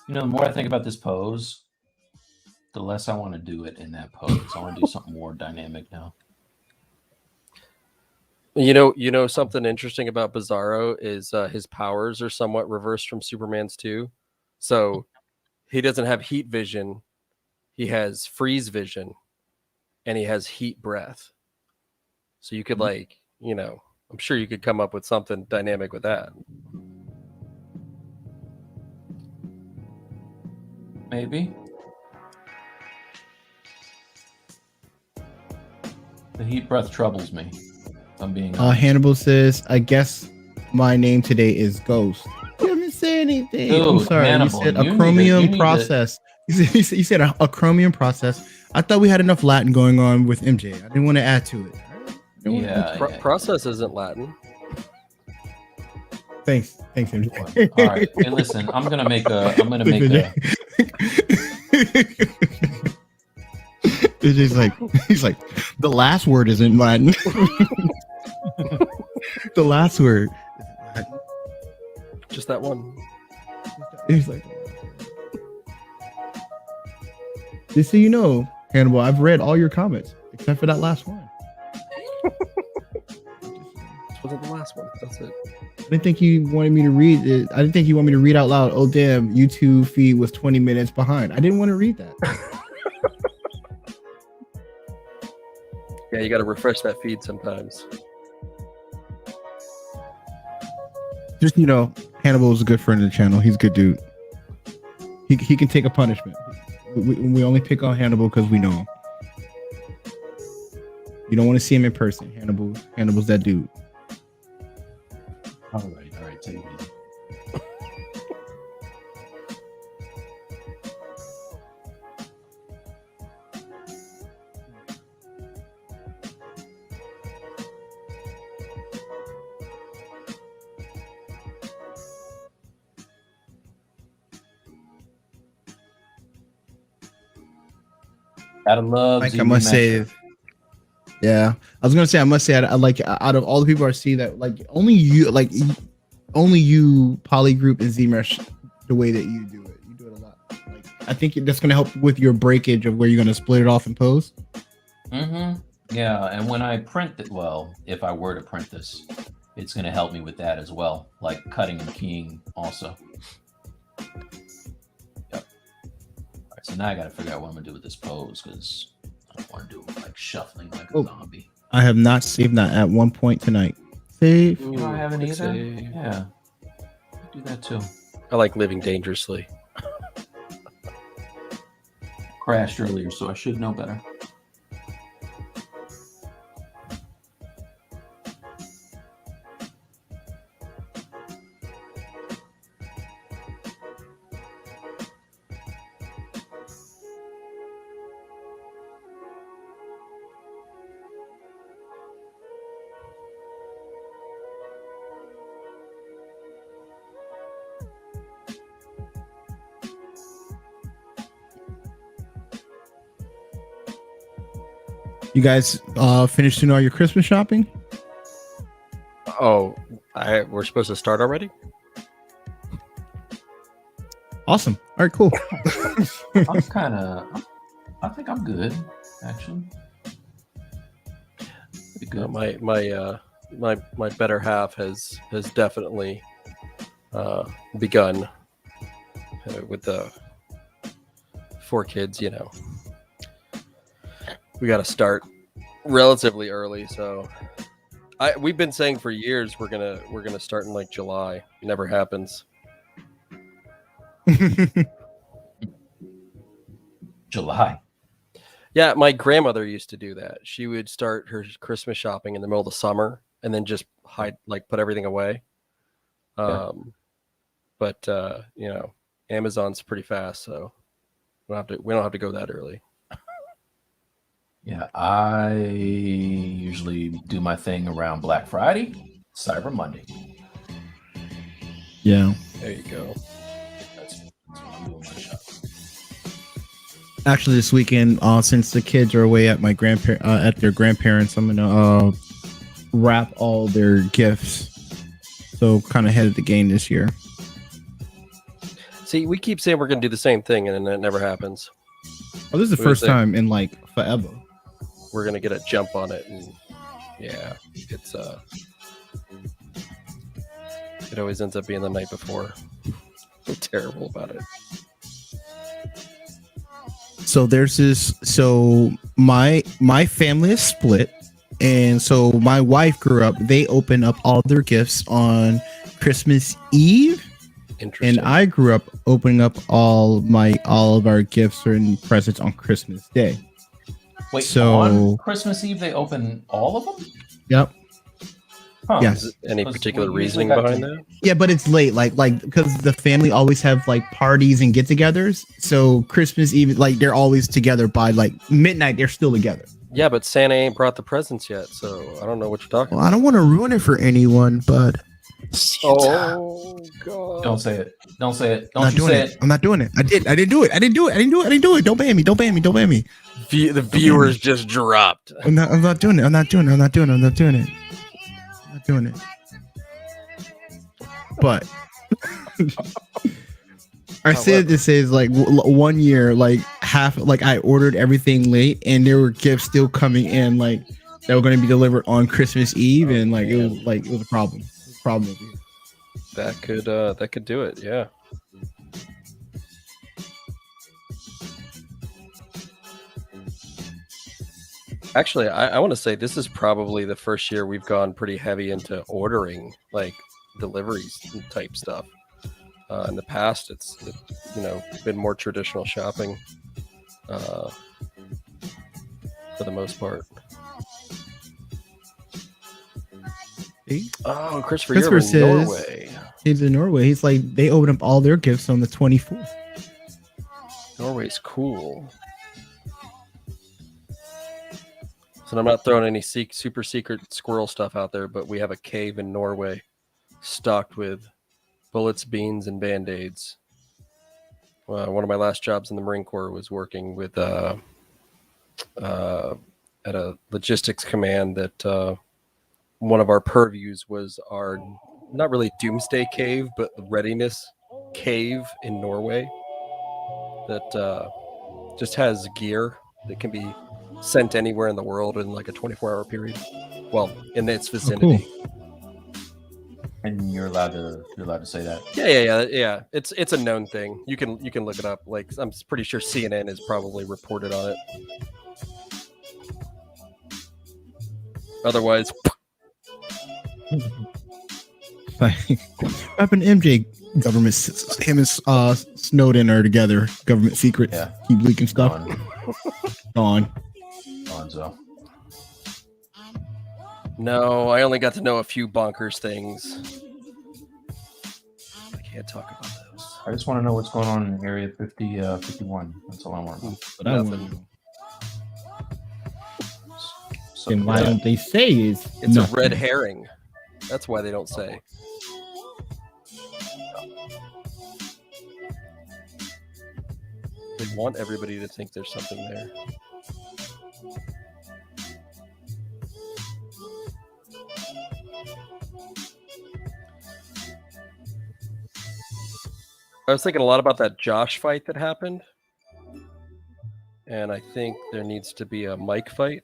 The more I think about this pose, the less I want to do it in that pose. I want to do something more dynamic now. You know something interesting about Bizarro is his powers are somewhat reversed from Superman's too. So he doesn't have heat vision, he has freeze vision, and he has heat breath. So you could I'm sure you could come up with something dynamic with that. Maybe. The heat breath troubles me. I'm being honest. Hannibal says, I guess my name today is Ghost. You didn't say anything. Dude, I'm sorry. Hannibal, you said a you chromium need to- process. You said a chromium process. I thought we had enough Latin going on with MJ. I didn't want to add to it. Yeah. Process isn't Latin. Thanks, MJ. All right. Hey, listen, I'm gonna make a. He's like, the last word isn't Latin. The last word isn't Latin. Just that one. He's like, just so you know, Hannibal, I've read all your comments except for that last one. This wasn't the last one. That's it. I didn't think you wanted me to read it. I didn't think you want me to read out loud. Oh damn, YouTube feed was 20 minutes behind. I didn't want to read that. Yeah, you got to refresh that feed sometimes. Just Hannibal is a good friend of the channel. He's a good dude. He can take a punishment. We only pick on Hannibal because we know him. You don't want to see him in person. Hannibal's that dude. All right, take it easy. Gotta love. I must say, yeah. I was gonna say, I must say, I like out of all the people I see that only you Poly Group and ZMesh the way that you do it. You do it a lot. I think that's gonna help with your breakage of where you're gonna split it off and pose. Mm-hmm. Yeah, and when I print it, if I were to print this, it's gonna help me with that as well, like cutting and keying also. So now I got to figure out what I'm going to do with this pose because I don't want to do it shuffling like a zombie. I have not saved that at one point tonight. Save. You I haven't either? Save. Yeah. Do that too. I like living dangerously. Crashed earlier, so I should know better. You guys finished doing all your Christmas shopping? Oh, we're supposed to start already? Awesome. All right, cool. I think I'm good, actually. Pretty good. My better half has definitely begun with the 4 kids. You know, we got to start relatively early. So we've been saying for years we're gonna start in like July. It never happens. July. Yeah, my grandmother used to do that. She would start her Christmas shopping in the middle of the summer and then just put everything away. But you know, Amazon's pretty fast, so we don't have to go that early. Yeah, I usually do my thing around Black Friday, Cyber Monday. Yeah. There you go. That's when I'm doing my shop. Actually, this weekend, since the kids are away at my at their grandparents, I'm gonna wrap all their gifts. So kind of ahead of the game this year. See, we keep saying we're gonna do the same thing, and then it never happens. Oh, this is the first time in like forever. We're gonna get a jump on it, and yeah, it's it always ends up being the night before. I'm terrible about it. So there's this. So my family is split, and so my wife grew up. They open up all their gifts on Christmas Eve, and I grew up opening up all of our gifts and presents on Christmas Day. Wait, so on Christmas Eve they open all of them? Yep. Huh. Yes. Any particular reasoning behind that? Yeah, but it's late, like because the family always have like parties and get-togethers. So Christmas Eve, like they're always together by like midnight. They're still together. Yeah, but Santa ain't brought the presents yet, so I don't know what you're talking Well, I don't want to ruin it for anyone, but Oh God! Don't say it. Don't say it. I'm Don't not you doing say it. it. I'm not doing it. I didn't do it. I didn't do it. Don't ban me. Don't ban me. Don't ban me. The viewers just dropped. I'm not doing it. I'm not doing it. But I said this is like 1 year, like half, like I ordered everything late and there were gifts still coming in, like that were going to be delivered on Christmas Eve, and like it was a problem. Over here. That could do it. Yeah. Actually, I want to say this is probably the first year we've gone pretty heavy into ordering like deliveries type stuff. In the past, it's been more traditional shopping for the most part. Oh, Christopher you're in Norway. He's in Norway. He's like, they open up all their gifts on the 24th. Norway's cool. So I'm not throwing any super secret squirrel stuff out there, but we have a cave in Norway stocked with bullets, beans, and Band-Aids. One of my last jobs in the Marine Corps was working with at a logistics command that one of our purviews was our, not really doomsday cave, but readiness cave in Norway that just has gear that can be sent anywhere in the world in like a 24-hour period. Well, in its vicinity. Oh, cool. And you're allowed to say that. Yeah. It's a known thing. You can look it up. Like I'm pretty sure CNN has probably reported on it. Otherwise, Like, up in MJ government, him and Snowden are together. Government secrets. Yeah. Keep leaking stuff. On. So. No, I only got to know a few bonkers things. I can't talk about those. I just want to know what's going on in Area 51. That's all I want to know. But I Nothing. And why don't they say It's nothing? a red herring. That's why they don't say. They want everybody to think there's something there. I was thinking a lot about that Josh fight that happened. And I think there needs to be a Mike fight.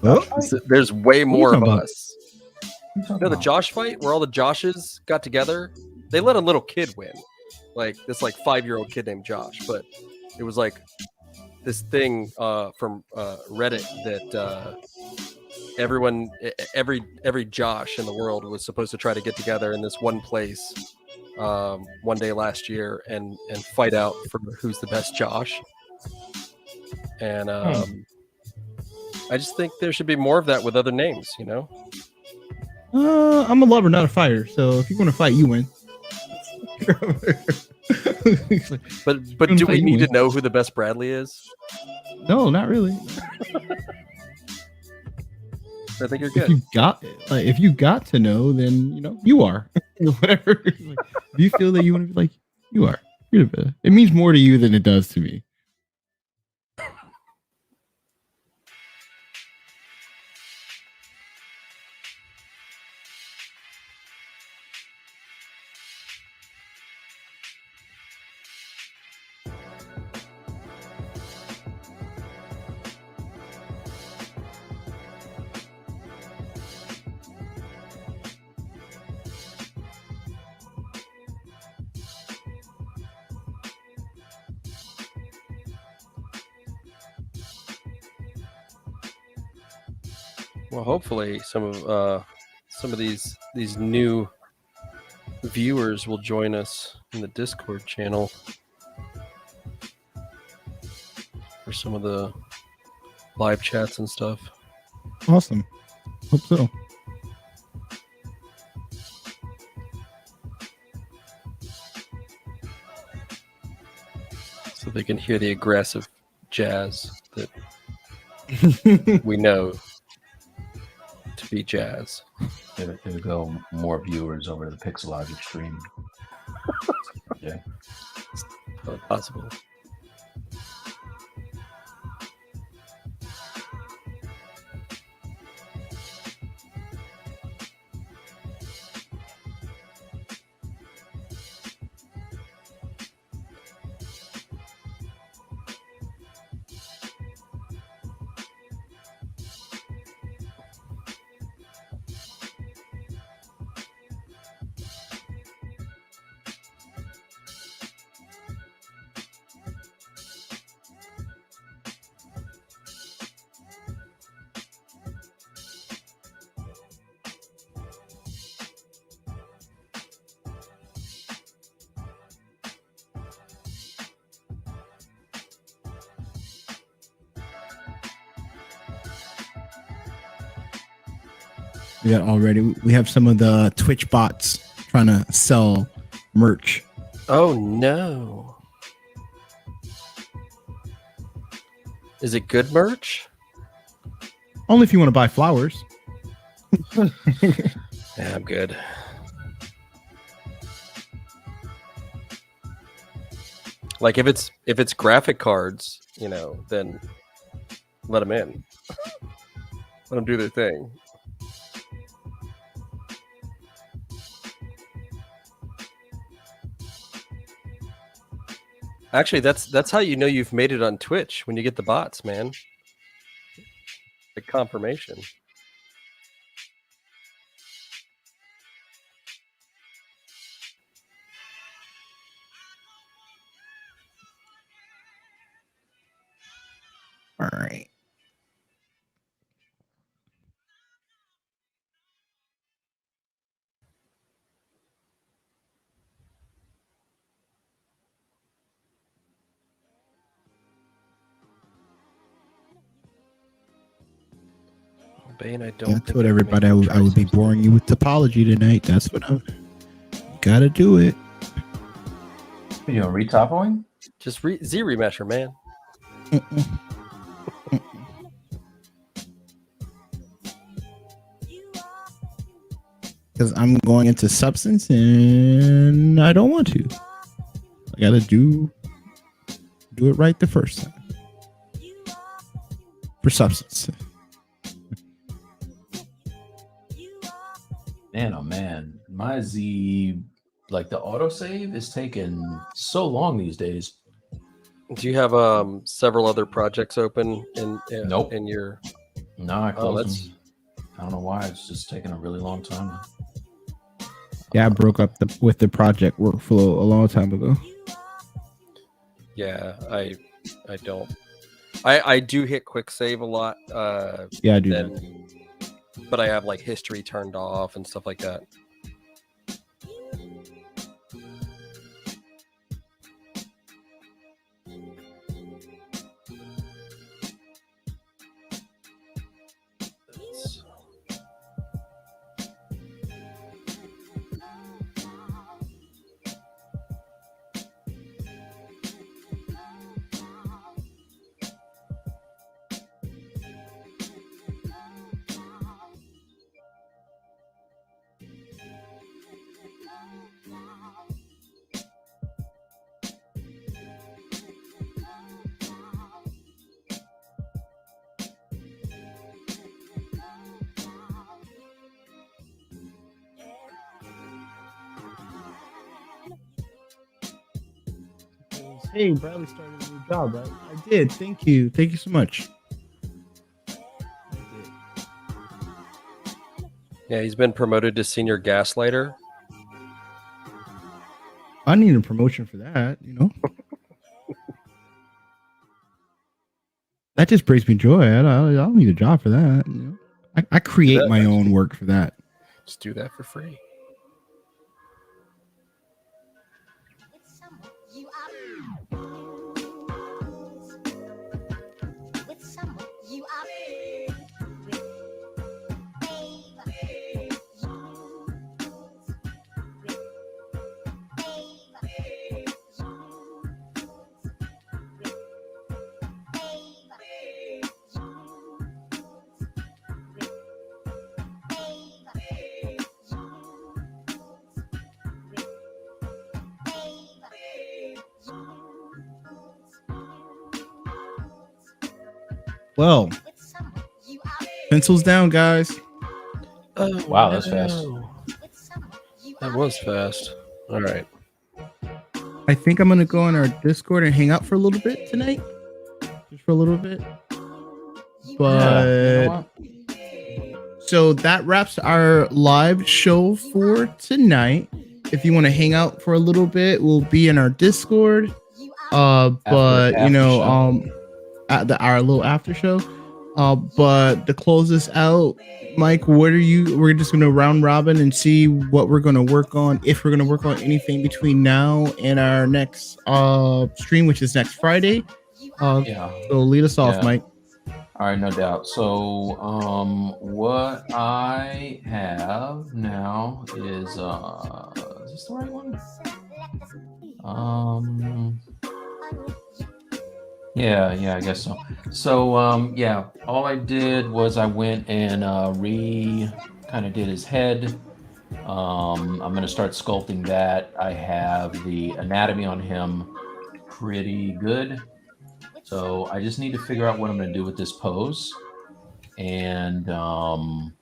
Oh, There's way more of talking about? us. The Josh fight where all the Joshes got together. They let a little kid win, like this 5-year-old kid named Josh. But it was like this thing from Reddit that every Josh in the world was supposed to try to get together in this one place one day last year and fight out for who's the best Josh. And I just think there should be more of that with other names, you know. I'm a lover, not a fighter. So if you want to fight, you win. But do we need to know who the best Bradley is? No, not really. I think you're good. If you got to know, then you are. Whatever. If you feel that you want to be you are. You're the best. It means more to you than it does to me. Well, hopefully some of these new viewers will join us in the Discord channel for some of the live chats and stuff. Awesome. Hope so. So they can hear the aggressive jazz that we know to be jazz. There go more viewers over the Pixelogic stream. Yeah. Possible. We have some of the Twitch bots trying to sell merch. Oh no. Is it good merch? Only if you want to buy flowers. Yeah, I'm good. Like if it's graphic cards, then let them in. Let them do their thing. Actually, that's how you know you've made it on Twitch, when you get the bots, man. The confirmation. All right. Bane, I don't. I told everybody I would be boring you with topology tonight. That's what I gotta do it. You know, retopoing? Just Z remesher, man. Because I'm going into substance and I don't want to. I gotta do it right the first time. For substance. Man, oh man, my Z, like the autosave is taking so long these days. Do you have several other projects open in Nope. in your? No, I closed them. don't know why. It's just taking a really long time. Yeah, I broke up with the project workflow a long time ago. Yeah, I don't. I do hit quick save a lot. Yeah, I do that. But I have like history turned off and stuff like that. Hey, Bradley started a new job, right? I did. Thank you. Thank you so much. Yeah, he's been promoted to senior gaslighter. I need a promotion for that, you know? That just brings me joy. I don't need a job for that. You know? I create my own work for that. Just do that for free. Well, pencils down, guys. Oh, Wow, that's fast. That was fast. All right. I think I'm gonna go on our Discord and hang out for a little bit tonight, just for a little bit. But You know so that wraps our live show for tonight. If you want to hang out for a little bit, we'll be in our Discord. But you know, at our little after show. But to close this out, Mike, we're just gonna round robin and see what we're gonna work on, if we're gonna work on anything between now and our next stream, which is next Friday. Yeah. So lead us off, Yeah. Mike. All right, no doubt. So, what I have now is this the right one? Yeah, I guess so. So, yeah, all I did was I went and kind of did his head. I'm gonna start sculpting that. I have the anatomy on him pretty good. So I just need to figure out what I'm going to do with this pose, and then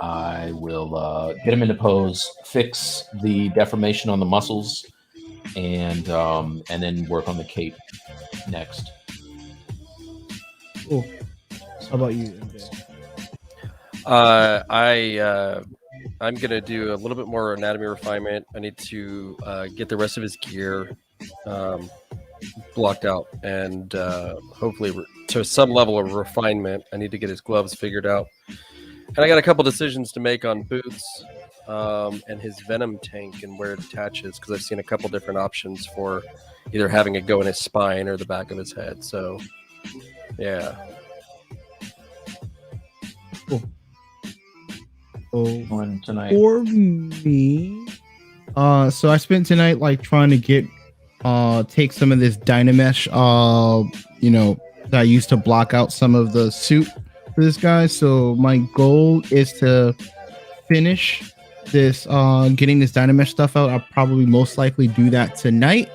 I will get him into pose, fix the deformation on the muscles, and then work on the cape next. Cool. How about you, MJ? I'm gonna do a little bit more anatomy refinement. I need to get the rest of his gear blocked out, and hopefully to some level of refinement. I need to get his gloves figured out, and I got a couple decisions to make on boots and his venom tank and where it attaches, because I've seen a couple different options for either having it go in his spine or the back of his head. So yeah. Cool. So Tonight. for me, so I spent tonight like trying to get take some of this Dynamesh that I used to block out some of the suit for this guy. So my goal is to finish this getting this Dynamesh stuff out. I'll probably most likely do that tonight,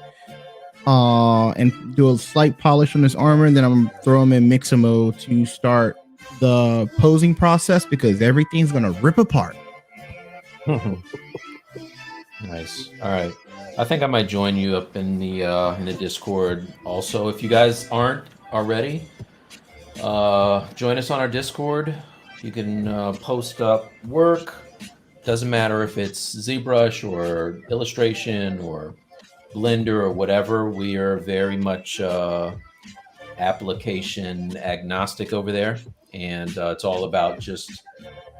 and do a slight polish on his armor, and then I'm gonna throw him in Mixamo to start the posing process, because everything's gonna rip apart. Nice. All right. I think I might join you up in the Discord also. If you guys aren't already, join us on our Discord. You can post up work. Doesn't matter if it's ZBrush or illustration or Blender or whatever. We are very much application agnostic over there, and it's all about just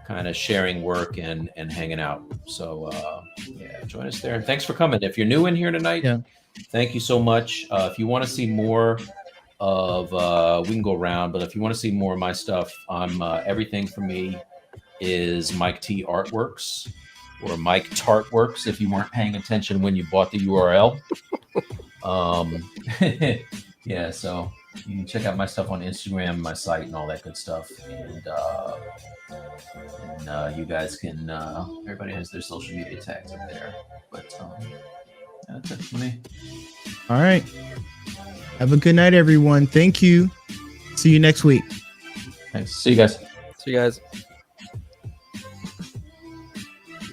kind of sharing work and hanging out. So yeah, join us there. And thanks for coming. If you're new in here tonight, Yeah. thank you so much. If you want to see more of, we can go around, but if you want to see more of my stuff, I'm everything for me is Mike T Artworks or Mike Tartworks if you weren't paying attention when you bought the URL. Yeah, so you can check out my stuff on Instagram, my site, and all that good stuff. And you guys can, everybody has their social media tags up there. But that's it for me. All right. Have a good night, everyone. Thank you. See you next week. Thanks. See you guys. See you guys.